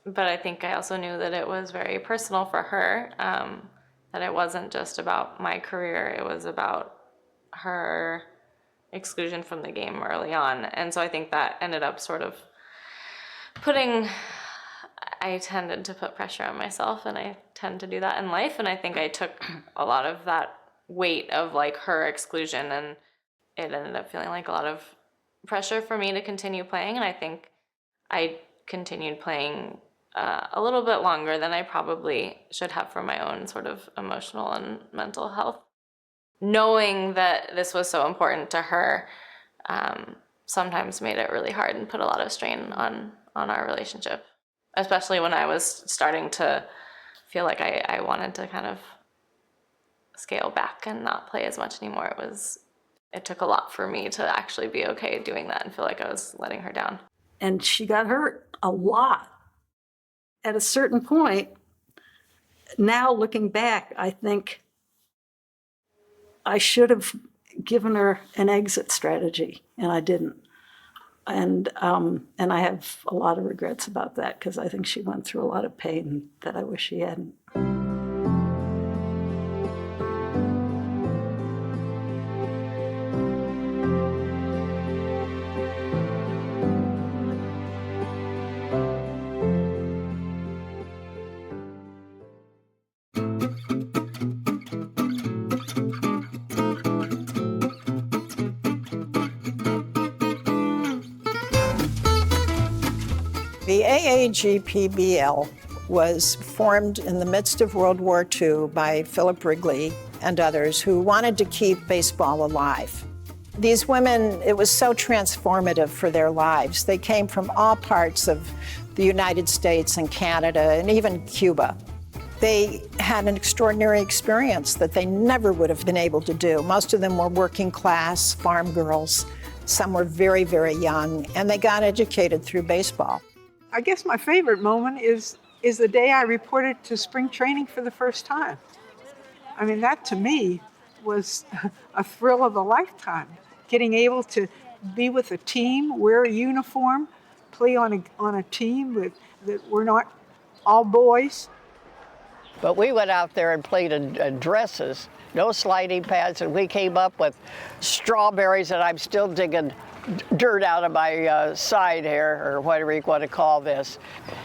But I think I also knew that it was very personal for her, that it wasn't just about my career, it was about her exclusion from the game early on. And so I think that ended up sort of I tended to put pressure on myself, and I tend to do that in life, and I think I took a lot of that weight of like her exclusion, and it ended up feeling like a lot of pressure for me to continue playing, and I think I continued playing a little bit longer than I probably should have for my own sort of emotional and mental health. Knowing that this was so important to her sometimes made it really hard and put a lot of strain on our relationship, especially when I was starting to feel like I wanted to kind of scale back and not play as much anymore. It took a lot for me to actually be okay doing that and feel like I was letting her down. And she got hurt a lot. At a certain point, now looking back, I think I should have given her an exit strategy, and I didn't. And I have a lot of regrets about that because I think she went through a lot of pain that I wish she hadn't. The AAGPBL was formed in the midst of World War II by Philip Wrigley and others who wanted to keep baseball alive. These women, it was so transformative for their lives. They came from all parts of the United States and Canada and even Cuba. They had an extraordinary experience that they never would have been able to do. Most of them were working class farm girls. Some were very, very young, and they got educated through baseball. I guess my favorite moment is the day I reported to spring training for the first time. I mean, that to me was a thrill of a lifetime. Getting able to be with a team, wear a uniform, play on a team that we're not all boys. But we went out there and played in dresses, no sliding pads, and we came up with strawberries, and I'm still digging dirt out of my side here, or whatever you want to call this.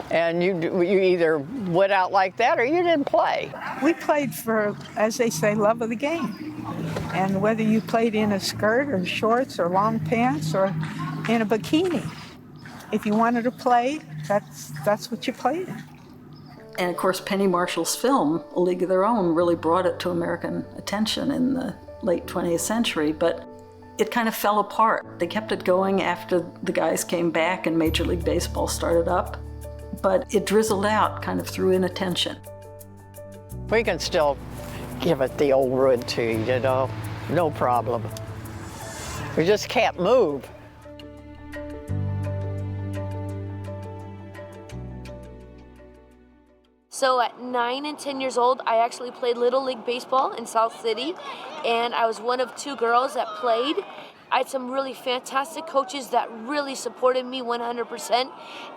And you either went out like that or you didn't play. We played for, as they say, love of the game. And whether you played in a skirt or shorts or long pants or in a bikini, if you wanted to play, that's what you played in. And of course, Penny Marshall's film, A League of Their Own, really brought it to American attention in the late 20th century, but it kind of fell apart. They kept it going after the guys came back and Major League Baseball started up, but it drizzled out kind of through inattention. We can still give it the old routine, you know, no problem. We just can't move. So at 9 and 10 years old, I actually played Little League Baseball in South City, and I was one of 2 girls that played. I had some really fantastic coaches that really supported me 100%.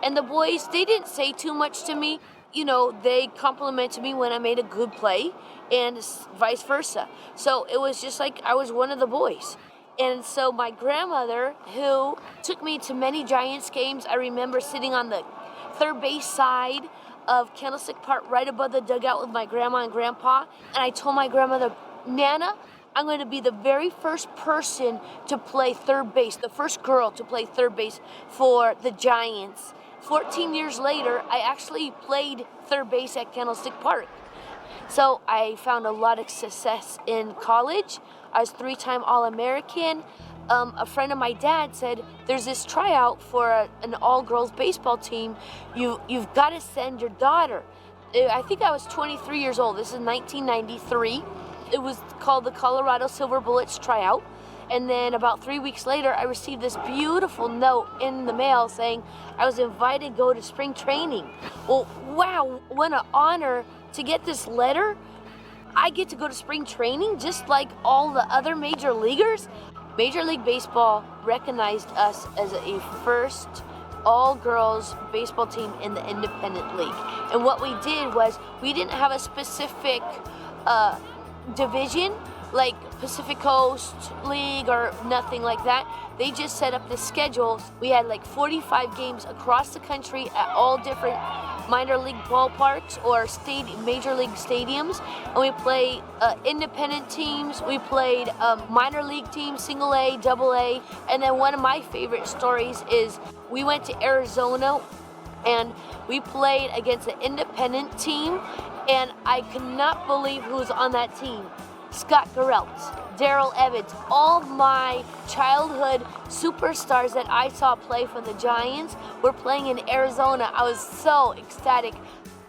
And the boys, they didn't say too much to me. You know, they complimented me when I made a good play, and vice versa. So it was just like I was one of the boys. And so my grandmother, who took me to many Giants games, I remember sitting on the third base side of Candlestick Park right above the dugout with my grandma and grandpa. And I told my grandmother, Nana, I'm going to be the very first person to play third base, the first girl to play third base for the Giants. 14 years later, I actually played third base at Candlestick Park. So I found a lot of success in college. I was 3-time All-American. A friend of my dad said, there's this tryout for an all-girls baseball team. You've got to send your daughter. I think I was 23 years old. This is 1993. It was called the Colorado Silver Bullets tryout. And then about 3 weeks later, I received this beautiful note in the mail saying I was invited to go to spring training. Well, wow, what an honor to get this letter. I get to go to spring training just like all the other major leaguers. Major League Baseball recognized us as a first all-girls baseball team in the independent league. And what we did was we didn't have a specific division like Pacific Coast League or nothing like that. They just set up the schedules. We had like 45 games across the country at all different minor league ballparks or major league stadiums. And we played independent teams. We played minor league teams, single A, double A. And then one of my favorite stories is we went to Arizona and we played against an independent team. And I could not believe who was on that team. Scott Garrelts, Darrell Evans, all my childhood superstars that I saw play for the Giants were playing in Arizona. I was so ecstatic.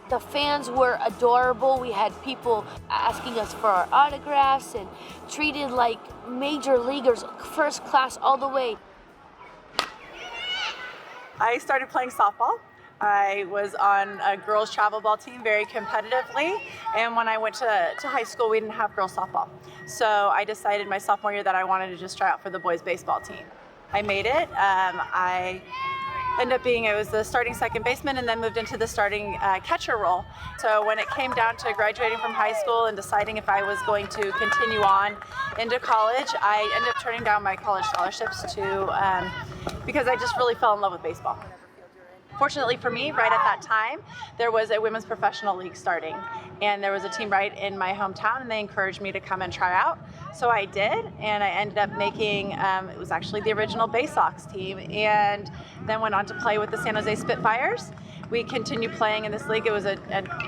The fans were adorable. We had people asking us for our autographs and treated like major leaguers, first class all the way. I started playing softball. I was on a girls travel ball team very competitively, and when I went to high school, we didn't have girls softball. So I decided my sophomore year that I wanted to just try out for the boys baseball team. I made it. I ended up I was the starting second baseman and then moved into the starting catcher role. So when it came down to graduating from high school and deciding if I was going to continue on into college, I ended up turning down my college scholarships because I just really fell in love with baseball. Fortunately for me, right at that time, there was a women's professional league starting, and there was a team right in my hometown, and they encouraged me to come and try out. So I did, and I ended up making, it was actually the original Bay Sox team, and then went on to play with the San Jose Spitfires. We continued playing in this league. It was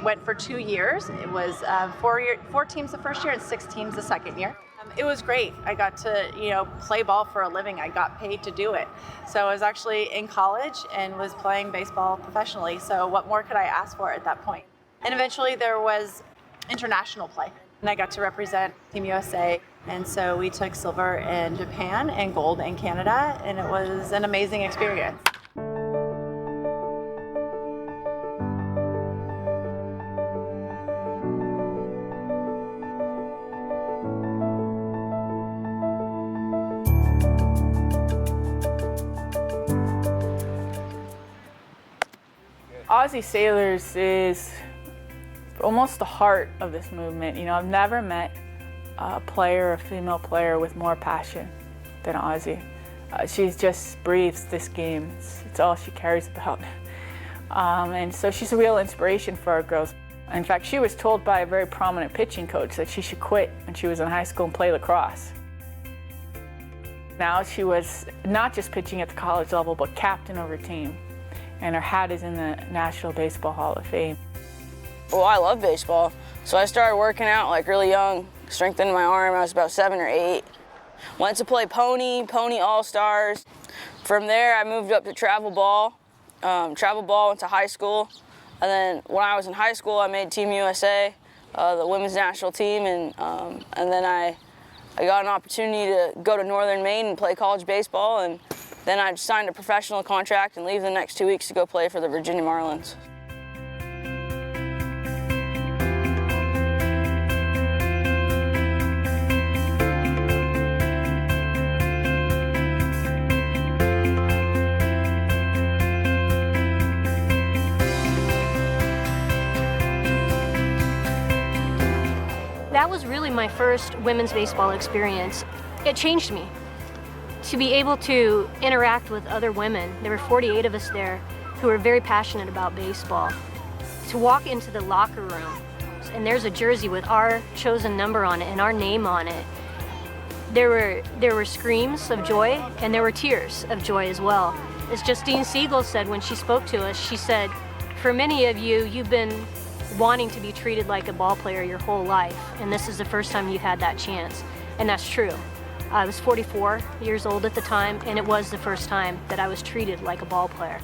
went for 2 years. It was 4 teams the first year and 6 teams the second year. It was great. I got to, play ball for a living. I got paid to do it. So I was actually in college and was playing baseball professionally. So what more could I ask for at that point? And eventually there was international play. And I got to represent Team USA. And so we took silver in Japan and gold in Canada. And it was an amazing experience. Aussie Sailors is almost the heart of this movement. I've never met a female player with more passion than Aussie. She just breathes this game. It's all she cares about. And so she's a real inspiration for our girls. In fact, she was told by a very prominent pitching coach that she should quit when she was in high school and play lacrosse. Now she was not just pitching at the college level, but captain of her team. And her hat is in the National Baseball Hall of Fame. Well, I love baseball, so I started working out really young, strengthening my arm. I was about 7 or 8. Went to play Pony All-Stars. From there, I moved up to travel ball. Went to high school. And then when I was in high school, I made Team USA, the women's national team, and then I got an opportunity to go to Northern Maine and play college baseball, and then I signed a professional contract and leave the next 2 weeks to go play for the Virginia Marlins. That was really my first women's baseball experience. It changed me. To be able to interact with other women, there were 48 of us there who were very passionate about baseball. To walk into the locker room, and there's a jersey with our chosen number on it and our name on it. There were screams of joy, and there were tears of joy as well. As Justine Siegal said when she spoke to us, she said, for many of you, you've been wanting to be treated like a ball player your whole life, and this is the first time you've had that chance. And that's true. I was 44 years old at the time, and it was the first time that I was treated like a ball player.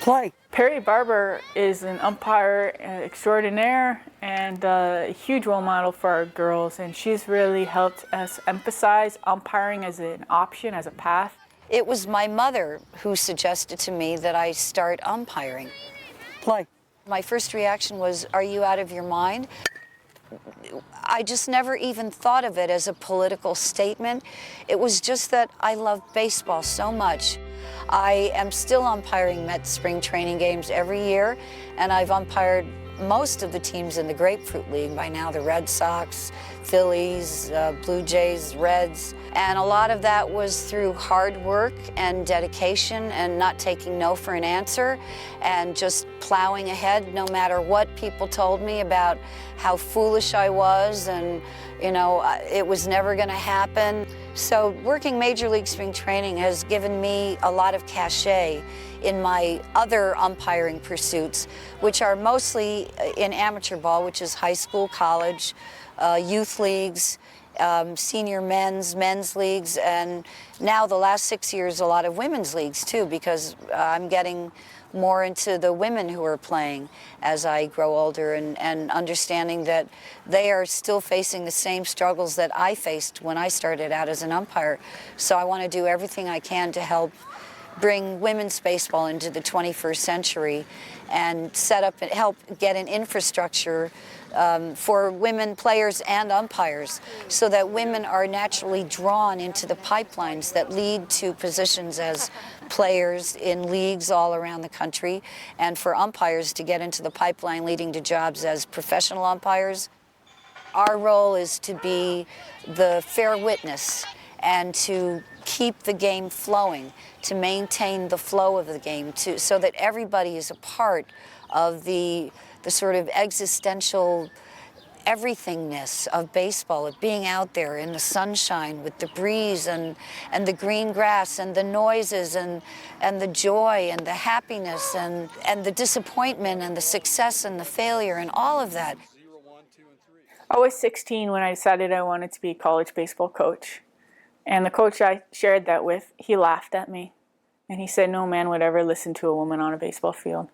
Play. Perry Barber is an umpire extraordinaire and a huge role model for our girls, and she's really helped us emphasize umpiring as an option, as a path. It was my mother who suggested to me that I start umpiring. Play. My first reaction was, are you out of your mind? I just never even thought of it as a political statement. It was just that I love baseball so much. I am still umpiring Met spring training games every year, and I've umpired most of the teams in the Grapefruit League by now, the Red Sox, Phillies, Blue Jays, Reds. And a lot of that was through hard work and dedication and not taking no for an answer and just plowing ahead no matter what people told me about how foolish I was and, it was never going to happen. So working Major League Spring Training has given me a lot of cachet in my other umpiring pursuits, which are mostly in amateur ball, which is high school, college, youth leagues, senior men's leagues, and now the last 6 years a lot of women's leagues too, because I'm getting more into the women who are playing as I grow older and understanding that they are still facing the same struggles that I faced when I started out as an umpire. So I want to do everything I can to help bring women's baseball into the 21st century and set up and help get an infrastructure for women players and umpires so that women are naturally drawn into the pipelines that lead to positions as players in leagues all around the country, and for umpires to get into the pipeline leading to jobs as professional umpires. Our role is to be the fair witness and to keep the game flowing, to maintain the flow of the game, so that everybody is a part of the sort of existential everythingness of baseball, of being out there in the sunshine with the breeze and the green grass and the noises and the joy and the happiness and the disappointment and the success and the failure and all of that. I was 16 when I decided I wanted to be a college baseball coach. And the coach I shared that with, he laughed at me. And he said no man would ever listen to a woman on a baseball field.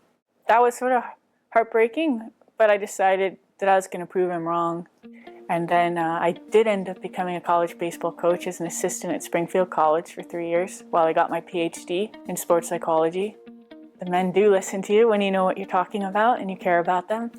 That was sort of heartbreaking, but I decided that I was going to prove him wrong. And then I did end up becoming a college baseball coach as an assistant at Springfield College for 3 years while I got my PhD in sports psychology. The men do listen to you when you know what you're talking about and you care about them.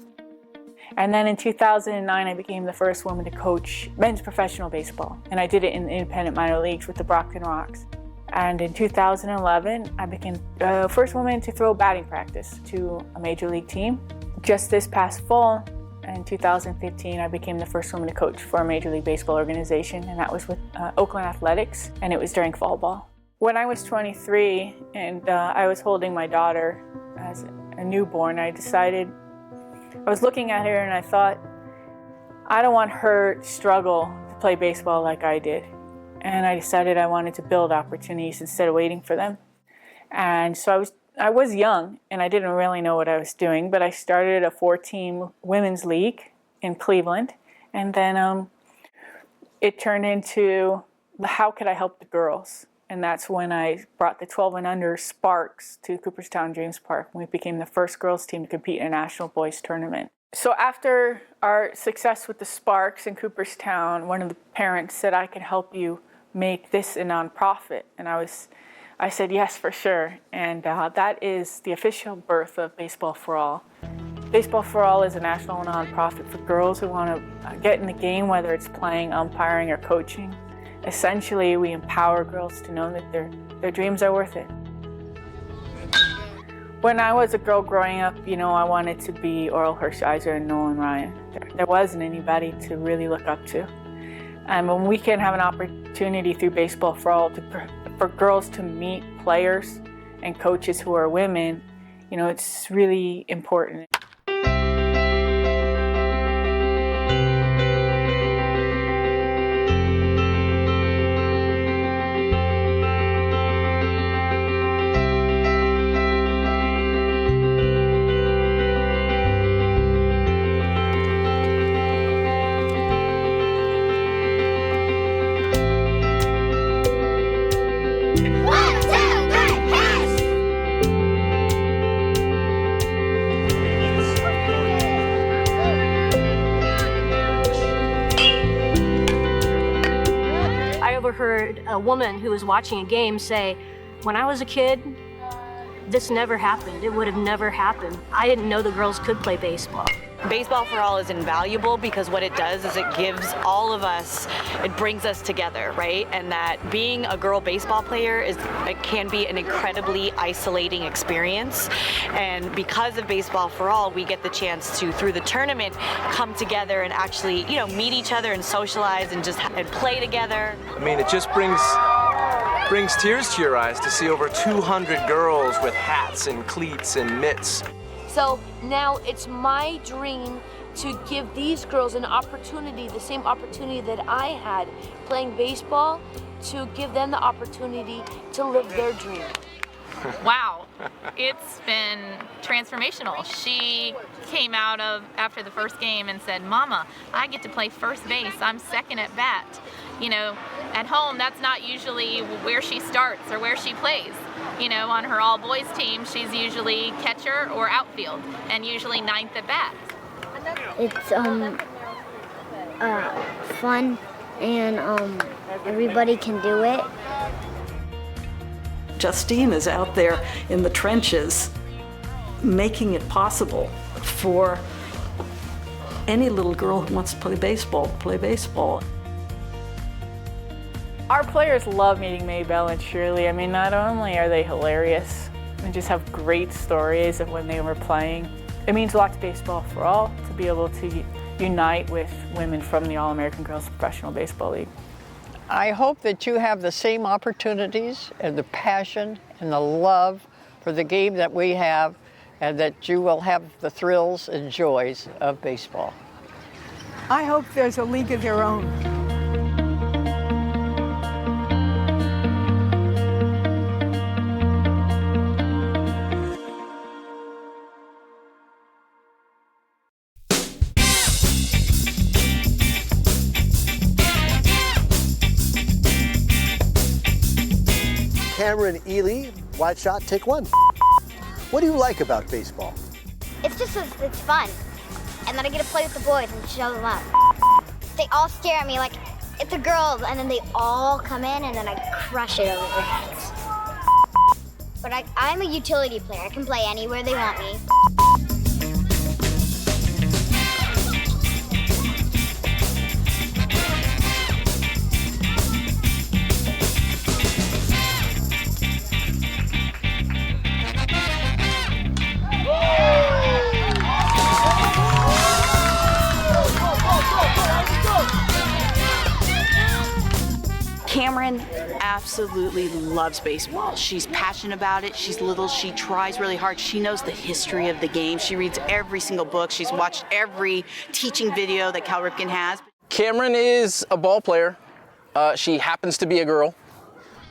And then in 2009, I became the first woman to coach men's professional baseball. And I did it in the independent minor leagues with the Brockton Rocks. And in 2011, I became the first woman to throw batting practice to a major league team. Just this past fall, in 2015, I became the first woman to coach for a Major League Baseball organization, and that was with Oakland Athletics, and it was during fall ball. When I was 23 and I was holding my daughter as a newborn, I was looking at her and I thought, I don't want her to struggle to play baseball like I did. And I decided I wanted to build opportunities instead of waiting for them. And so I was young and I didn't really know what I was doing, but I started a 4-team women's league in Cleveland. And then it turned into how could I help the girls? And that's when I brought the 12 and under Sparks to Cooperstown Dreams Park. We became the first girls team to compete in a national boys tournament. So after our success with the Sparks in Cooperstown, one of the parents said, I could help you make this a nonprofit. And I said, yes, for sure. And that is the official birth of Baseball for All. Baseball for All is a national nonprofit for girls who want to get in the game, whether it's playing, umpiring, or coaching. Essentially, we empower girls to know that their dreams are worth it. When I was a girl growing up, I wanted to be Oral Hershiser and Nolan Ryan. There wasn't anybody to really look up to. And when we can have an opportunity through Baseball for All for girls to meet players and coaches who are women, it's really important. Heard a woman who was watching a game say, when I was a kid, this never happened. It would have never happened. I didn't know the girls could play baseball. Baseball for All is invaluable because what it does is it gives all of us, it brings us together, right? And that being a girl baseball player it can be an incredibly isolating experience. And because of Baseball for All, we get the chance to, through the tournament, come together and actually, meet each other and socialize and play together. I mean, it just brings tears to your eyes to see over 200 girls with hats and cleats and mitts. So now it's my dream to give these girls an opportunity, the same opportunity that I had playing baseball, to give them the opportunity to live their dream. Wow, it's been transformational. She came out after the first game and said, Mama, I get to play first base. I'm second at bat. At home, that's not usually where she starts or where she plays. On her all-boys team, she's usually catcher or outfield, and usually ninth at bat. It's fun, and everybody can do it. Justine is out there in the trenches, making it possible for any little girl who wants to play baseball. Our players love meeting Maybelle and Shirley. I mean, not only are they hilarious, they just have great stories of when they were playing. It means a lot to Baseball for All to be able to unite with women from the All-American Girls Professional Baseball League. I hope that you have the same opportunities and the passion and the love for the game that we have, and that you will have the thrills and joys of baseball. I hope there's a league of their own. Cameron Ely, wide shot, take one. What do you like about baseball? It's fun. And then I get to play with the boys and show them up. They all stare at me like it's a girl, and then they all come in and then I crush it over their heads. But I'm a utility player. I can play anywhere they want me. Cameron absolutely loves baseball. She's passionate about it. She's little. She tries really hard. She knows the history of the game. She reads every single book. She's watched every teaching video that Cal Ripken has. Cameron is a ball player. She happens to be a girl,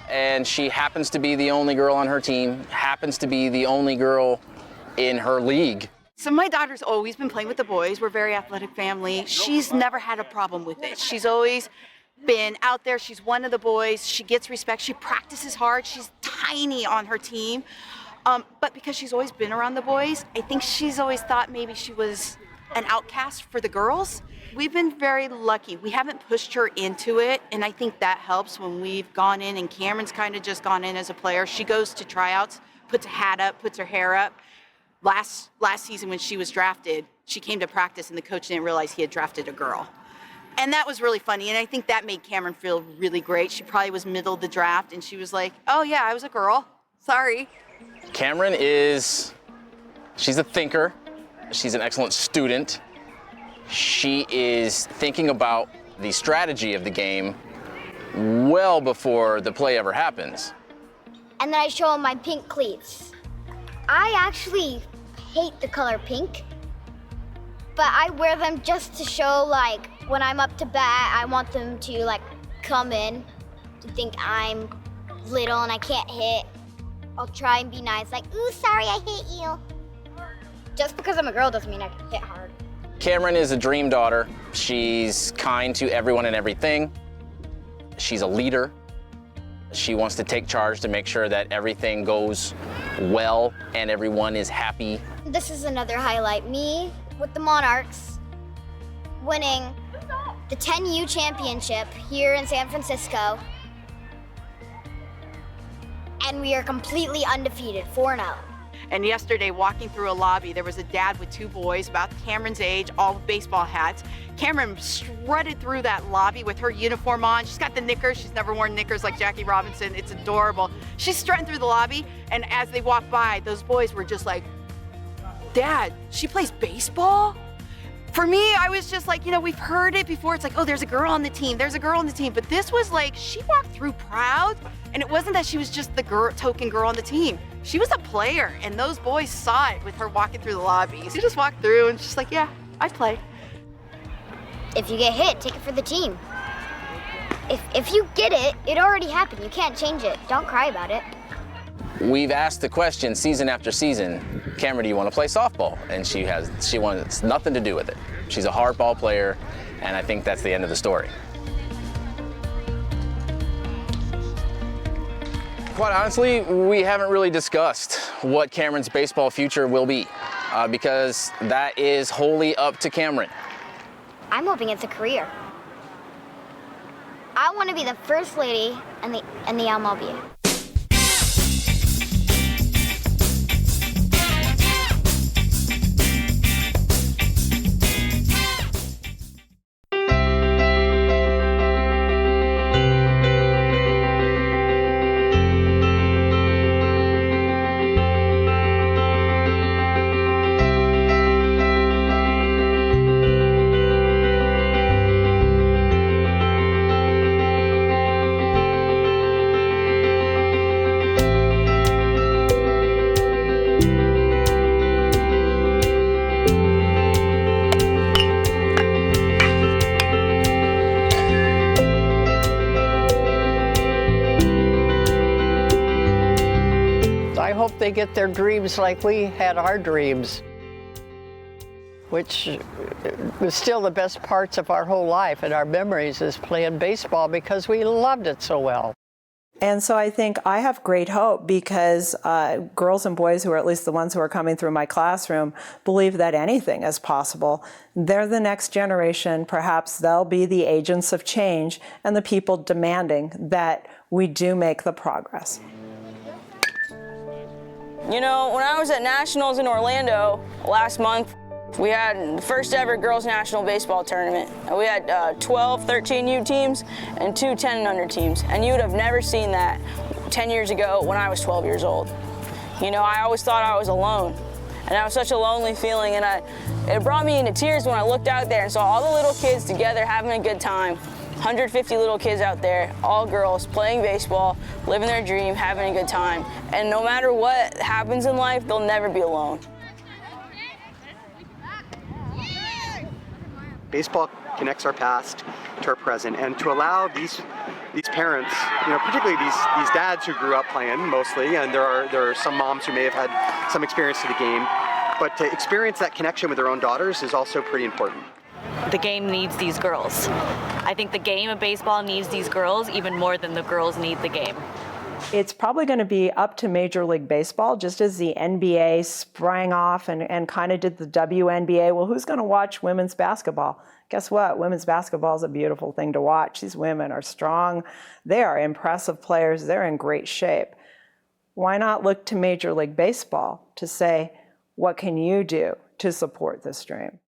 and she happens to be the only girl on her team, happens to be the only girl in her league. So my daughter's always been playing with the boys. We're a very athletic family. She's never had a problem with it. She's always been out there. She's one of the boys. She gets respect. She practices hard. She's tiny on her team. But because she's always been around the boys, I think she's always thought maybe she was an outcast for the girls. We've been very lucky. We haven't pushed her into it, and I think that helps when we've gone in, and Cameron's kind of just gone in as a player. She goes to tryouts, puts a hat up, puts her hair up. Last season when she was drafted, she came to practice and the coach didn't realize he had drafted a girl. And that was really funny, and I think that made Cameron feel really great. She probably was middle of the draft, and she was like, oh yeah, I was a girl, sorry. Cameron she's a thinker. She's an excellent student. She is thinking about the strategy of the game well before the play ever happens. And then I show them my pink cleats. I actually hate the color pink, but I wear them just to show, like, when I'm up to bat, I want them to, like, come in to think I'm little and I can't hit. I'll try and be nice, like, ooh, sorry, I hit you. Just because I'm a girl doesn't mean I can hit hard. Cameron is a dream daughter. She's kind to everyone and everything. She's a leader. She wants to take charge to make sure that everything goes well and everyone is happy. This is another highlight. Me with the Monarchs winning the 10U championship here in San Francisco. And we are completely undefeated, 4-0. And yesterday, walking through a lobby, there was a dad with two boys about Cameron's age, all with baseball hats. Cameron strutted through that lobby with her uniform on. She's got the knickers. She's never worn knickers like Jackie Robinson. It's adorable. She's strutting through the lobby, and as they walked by, those boys were just like, Dad, she plays baseball? For me, I was just like, you know, we've heard it before. It's like, oh, there's a girl on the team. There's a girl on the team. But this was like, she walked through proud. And it wasn't that she was just the token girl on the team. She was a player, and those boys saw it with her walking through the lobby. She just walked through and she's like, yeah, I play. If you get hit, take it for the team. If you get it, it already happened. You can't change it. Don't cry about it. We've asked the question season after season, Cameron, do you want to play softball? And she wants nothing to do with it. She's a hardball player, and I think that's the end of the story. Quite honestly, we haven't really discussed what Cameron's baseball future will be, because that is wholly up to Cameron. I'm hoping it's a career. I want to be the first lady in the MLB. I hope they get their dreams like we had our dreams, which was still the best parts of our whole life and our memories is playing baseball because we loved it so well. And so I think I have great hope because girls and boys, who are at least the ones who are coming through my classroom, believe that anything is possible. They're the next generation. Perhaps they'll be the agents of change and the people demanding that we do make the progress. You know, when I was at Nationals in Orlando last month, we had the first ever girls national baseball tournament. We had 12 13U teams and 2 10 and under teams. And you would have never seen that 10 years ago when I was 12 years old. You know, I always thought I was alone. And that was such a lonely feeling. And it brought me into tears when I looked out there and saw all the little kids together having a good time. 150 little kids out there, all girls, playing baseball, living their dream, having a good time. And no matter what happens in life, they'll never be alone. Baseball connects our past to our present, and to allow these parents, you know, particularly these dads who grew up playing mostly, and there are some moms who may have had some experience to the game, but to experience that connection with their own daughters is also pretty important. The game needs these girls. I think the game of baseball needs these girls even more than the girls need the game. It's probably going to be up to Major League Baseball, just as the NBA sprang off and kind of did the WNBA. Well, who's going to watch women's basketball? Guess what? Women's basketball is a beautiful thing to watch. These women are strong. They are impressive players. They're in great shape. Why not look to Major League Baseball to say, what can you do to support this dream?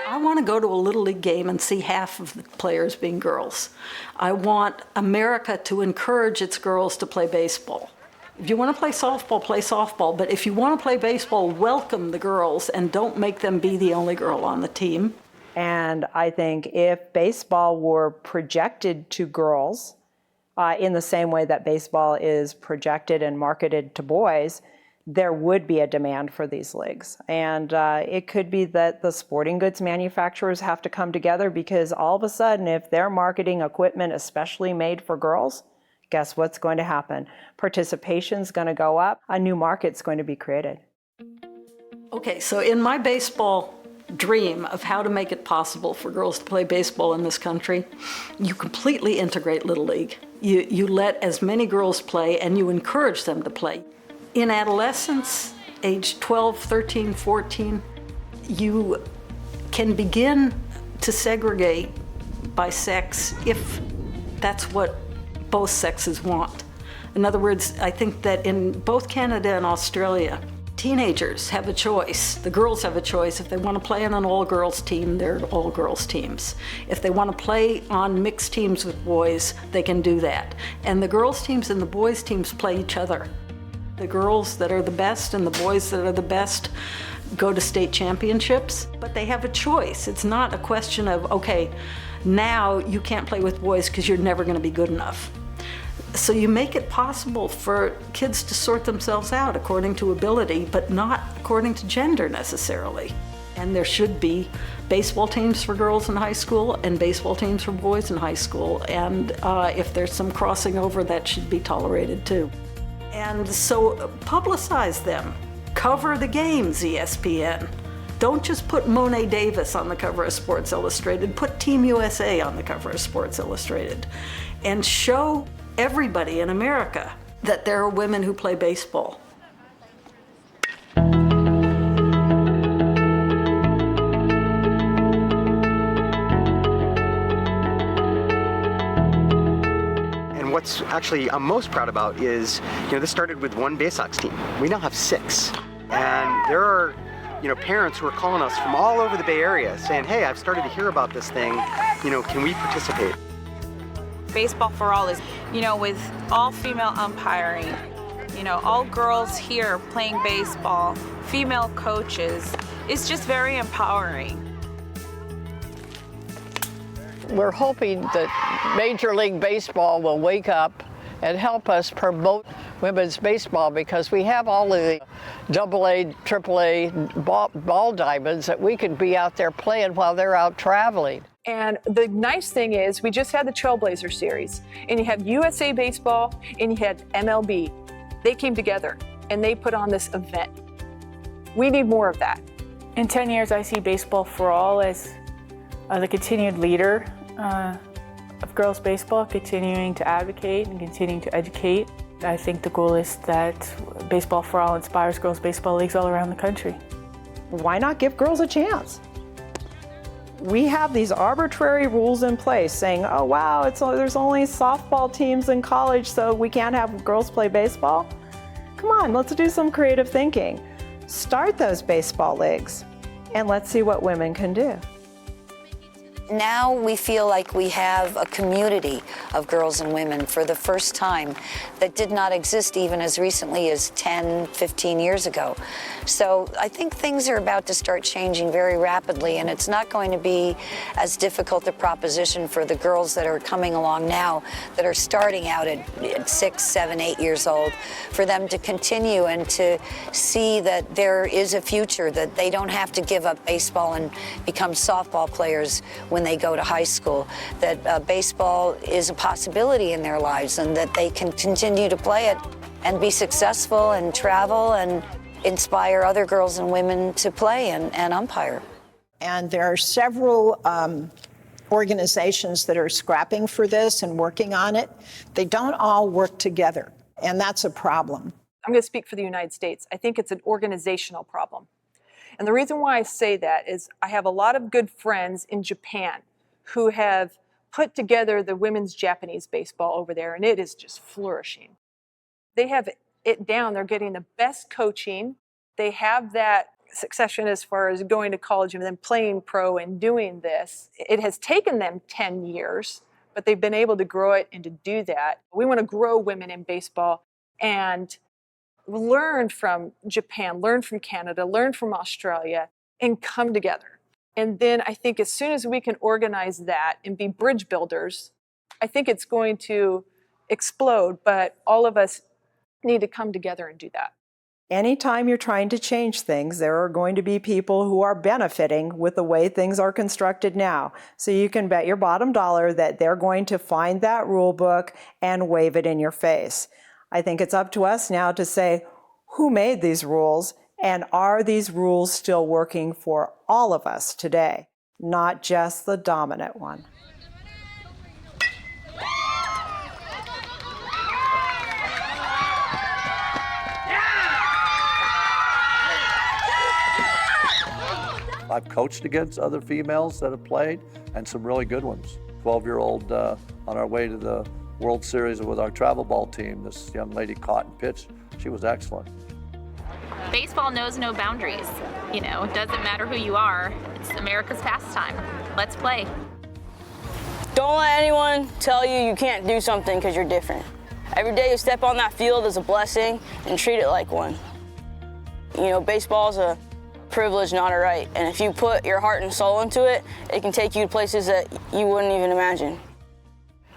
I want to go to a Little League game and see half of the players being girls. I want America to encourage its girls to play baseball. If you want to play softball, but if you want to play baseball, welcome the girls and don't make them be the only girl on the team. And I think if baseball were projected to girls in the same way that baseball is projected and marketed to boys, there would be a demand for these leagues. And it could be that the sporting goods manufacturers have to come together, because all of a sudden, if they're marketing equipment especially made for girls, guess what's going to happen? Participation's going to go up. A new market's going to be created. Okay, so in my baseball dream of how to make it possible for girls to play baseball in this country, you completely integrate Little League. You let as many girls play and you encourage them to play. In adolescence, age 12, 13, 14, you can begin to segregate by sex if that's what both sexes want. In other words, I think that in both Canada and Australia, teenagers have a choice. The girls have a choice. If they want to play on an all-girls team, they're all-girls teams. If they want to play on mixed teams with boys, they can do that. And the girls' teams and the boys' teams play each other. The girls that are the best and the boys that are the best go to state championships, but they have a choice. It's not a question of, okay, now you can't play with boys because you're never going to be good enough. So you make it possible for kids to sort themselves out according to ability, but not according to gender necessarily. And there should be baseball teams for girls in high school and baseball teams for boys in high school. And if there's some crossing over, that should be tolerated too. And so publicize them. Cover the games, ESPN. Don't just put Monet Davis on the cover of Sports Illustrated. Put Team USA on the cover of Sports Illustrated. And show everybody in America that there are women who play baseball. What's actually I'm most proud about is, this started with one Bay Sox team. We now have 6. And there are, parents who are calling us from all over the Bay Area saying, hey, I've started to hear about this thing, can we participate? Baseball for All is, with all female umpiring, all girls here playing baseball, female coaches, it's just very empowering. We're hoping that Major League Baseball will wake up and help us promote women's baseball, because we have all of the AA, AAA ball diamonds that we could be out there playing while they're out traveling. And the nice thing is we just had the Trailblazer series, and you have USA Baseball and you had MLB. They came together and they put on this event. We need more of that. In 10 years, I see Baseball for All as the continued leader of girls baseball, continuing to advocate and continuing to educate. I think the goal is that Baseball for All inspires girls baseball leagues all around the country. Why not give girls a chance? We have these arbitrary rules in place saying, oh wow, there's only softball teams in college, so we can't have girls play baseball. Come on, let's do some creative thinking. Start those baseball leagues, and let's see what women can do. Now we feel like we have a community of girls and women for the first time that did not exist even as recently as 10, 15 years ago. So I think things are about to start changing very rapidly, and it's not going to be as difficult a proposition for the girls that are coming along now that are starting out at 6, 7, 8 years old, for them to continue and to see that there is a future, that they don't have to give up baseball and become softball players when they go to high school, that baseball is a possibility in their lives and that they can continue to play it and be successful and travel and inspire other girls and women to play and umpire. And there are several organizations that are scrapping for this and working on it. They don't all work together, and that's a problem. I'm going to speak for the United States. I think it's an organizational problem. And the reason why I say that is I have a lot of good friends in Japan who have put together the women's Japanese baseball over there, and it is just flourishing. They have it down. They're getting the best coaching. They have that succession as far as going to college and then playing pro and doing this. It has taken them 10 years, but they've been able to grow it and to do that. We want to grow women in baseball and learn from Japan, learn from Canada, learn from Australia, and come together. And then I think as soon as we can organize that and be bridge builders, I think it's going to explode, but all of us need to come together and do that. Anytime you're trying to change things, there are going to be people who are benefiting with the way things are constructed now. So you can bet your bottom dollar that they're going to find that rule book and wave it in your face. I think it's up to us now to say, who made these rules, and are these rules still working for all of us today, not just the dominant one? I've coached against other females that have played, and some really good ones. 12-year-old on our way to the World Series with our travel ball team, this young lady caught and pitched. She was excellent. Baseball knows no boundaries. You know, it doesn't matter who you are. It's America's pastime. Let's play. Don't let anyone tell you you can't do something because you're different. Every day you step on that field is a blessing, and treat it like one. You know, baseball is a privilege, not a right. And if you put your heart and soul into it, it can take you to places that you wouldn't even imagine.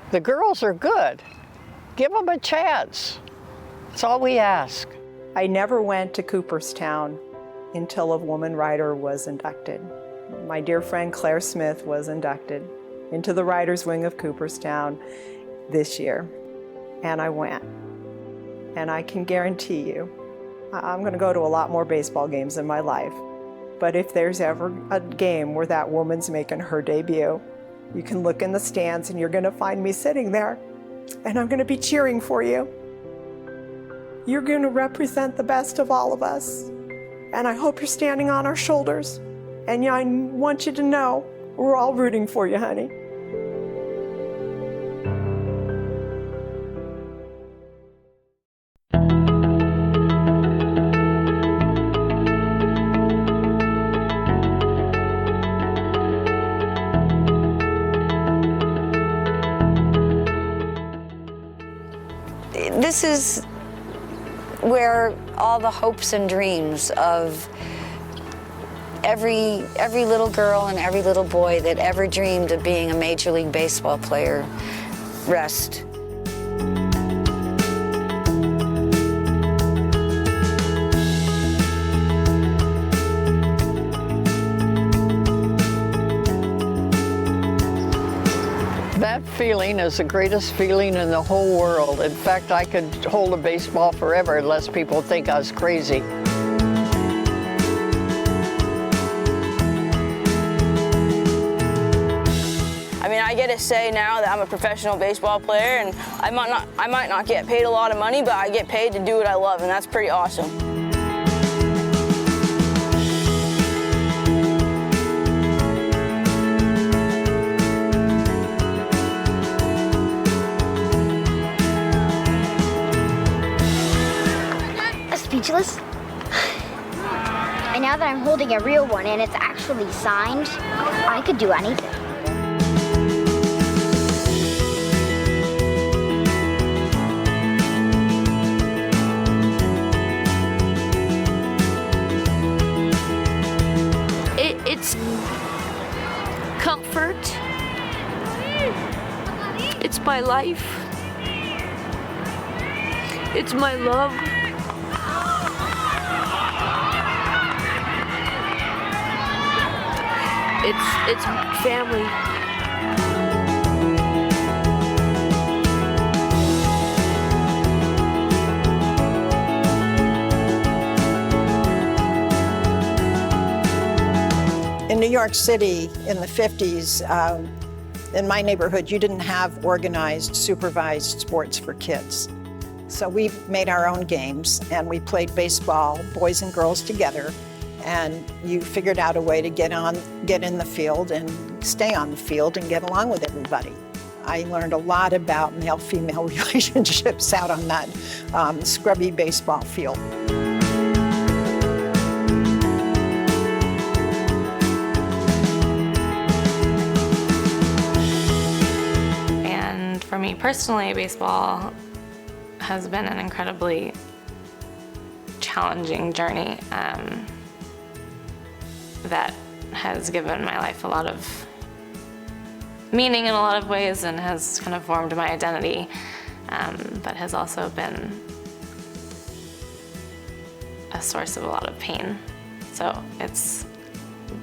The girls are good. Give them a chance. That's all we ask. I never went to Cooperstown until a woman writer was inducted. My dear friend Claire Smith was inducted into the writers' wing of Cooperstown this year, and I went. And I can guarantee you, I'm going to go to a lot more baseball games in my life. But if there's ever a game where that woman's making her debut, you can look in the stands and you're going to find me sitting there, and I'm going to be cheering for you. You're going to represent the best of all of us, and I hope you're standing on our shoulders. And I want you to know we're all rooting for you, honey. This is where all the hopes and dreams of every little girl and every little boy that ever dreamed of being a Major League Baseball player rest. That feeling is the greatest feeling in the whole world. In fact, I could hold a baseball forever unless people think I was crazy. I mean, I get to say now that I'm a professional baseball player, and I might not get paid a lot of money, but I get paid to do what I love, and that's pretty awesome. Speechless. And now that I'm holding a real one and it's actually signed, I could do anything. It's comfort. It's my life. It's my love. It's family. In New York City in the 50s, in my neighborhood, you didn't have organized, supervised sports for kids. So we made our own games and we played baseball, boys and girls together. And you figured out a way to get in the field and stay on the field and get along with everybody. I learned a lot about male-female relationships out on that scrubby baseball field. And for me personally, baseball has been an incredibly challenging journey. That has given my life a lot of meaning in a lot of ways and has kind of formed my identity, but has also been a source of a lot of pain. So it's,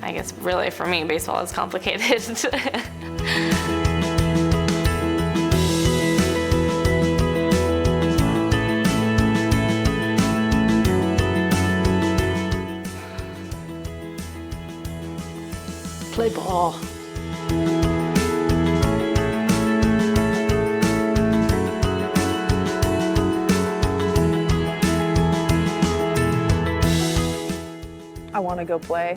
I guess, really for me, baseball is complicated. Play ball. I want to go play.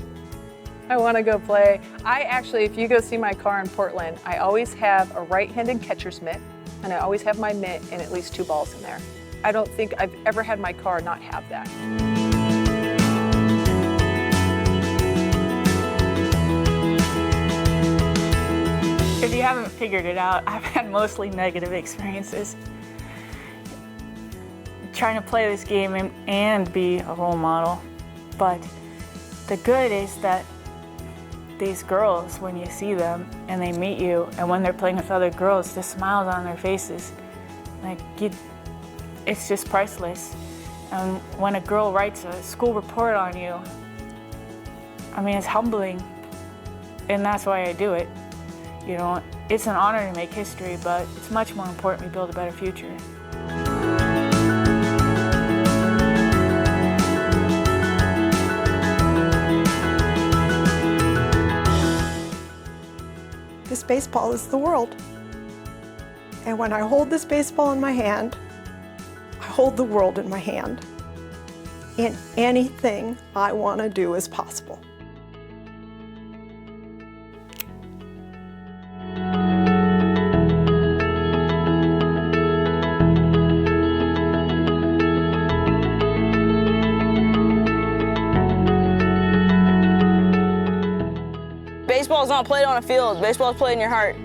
I want to go play. I actually, if you go see my car in Portland, I always have a right-handed catcher's mitt, and I always have my mitt and at least 2 balls in there. I don't think I've ever had my car not have that. If you haven't figured it out, I've had mostly negative experiences. Trying to play this game and be a role model. But the good is that these girls, when you see them and they meet you, and when they're playing with other girls, the smiles on their faces, it's just priceless. And when a girl writes a school report on you, I mean, it's humbling, and that's why I do it. You know, it's an honor to make history, but it's much more important we build a better future. This baseball is the world. And when I hold this baseball in my hand, I hold the world in my hand. And anything I want to do is possible. Baseball is not played on a field. Baseball is played in your heart.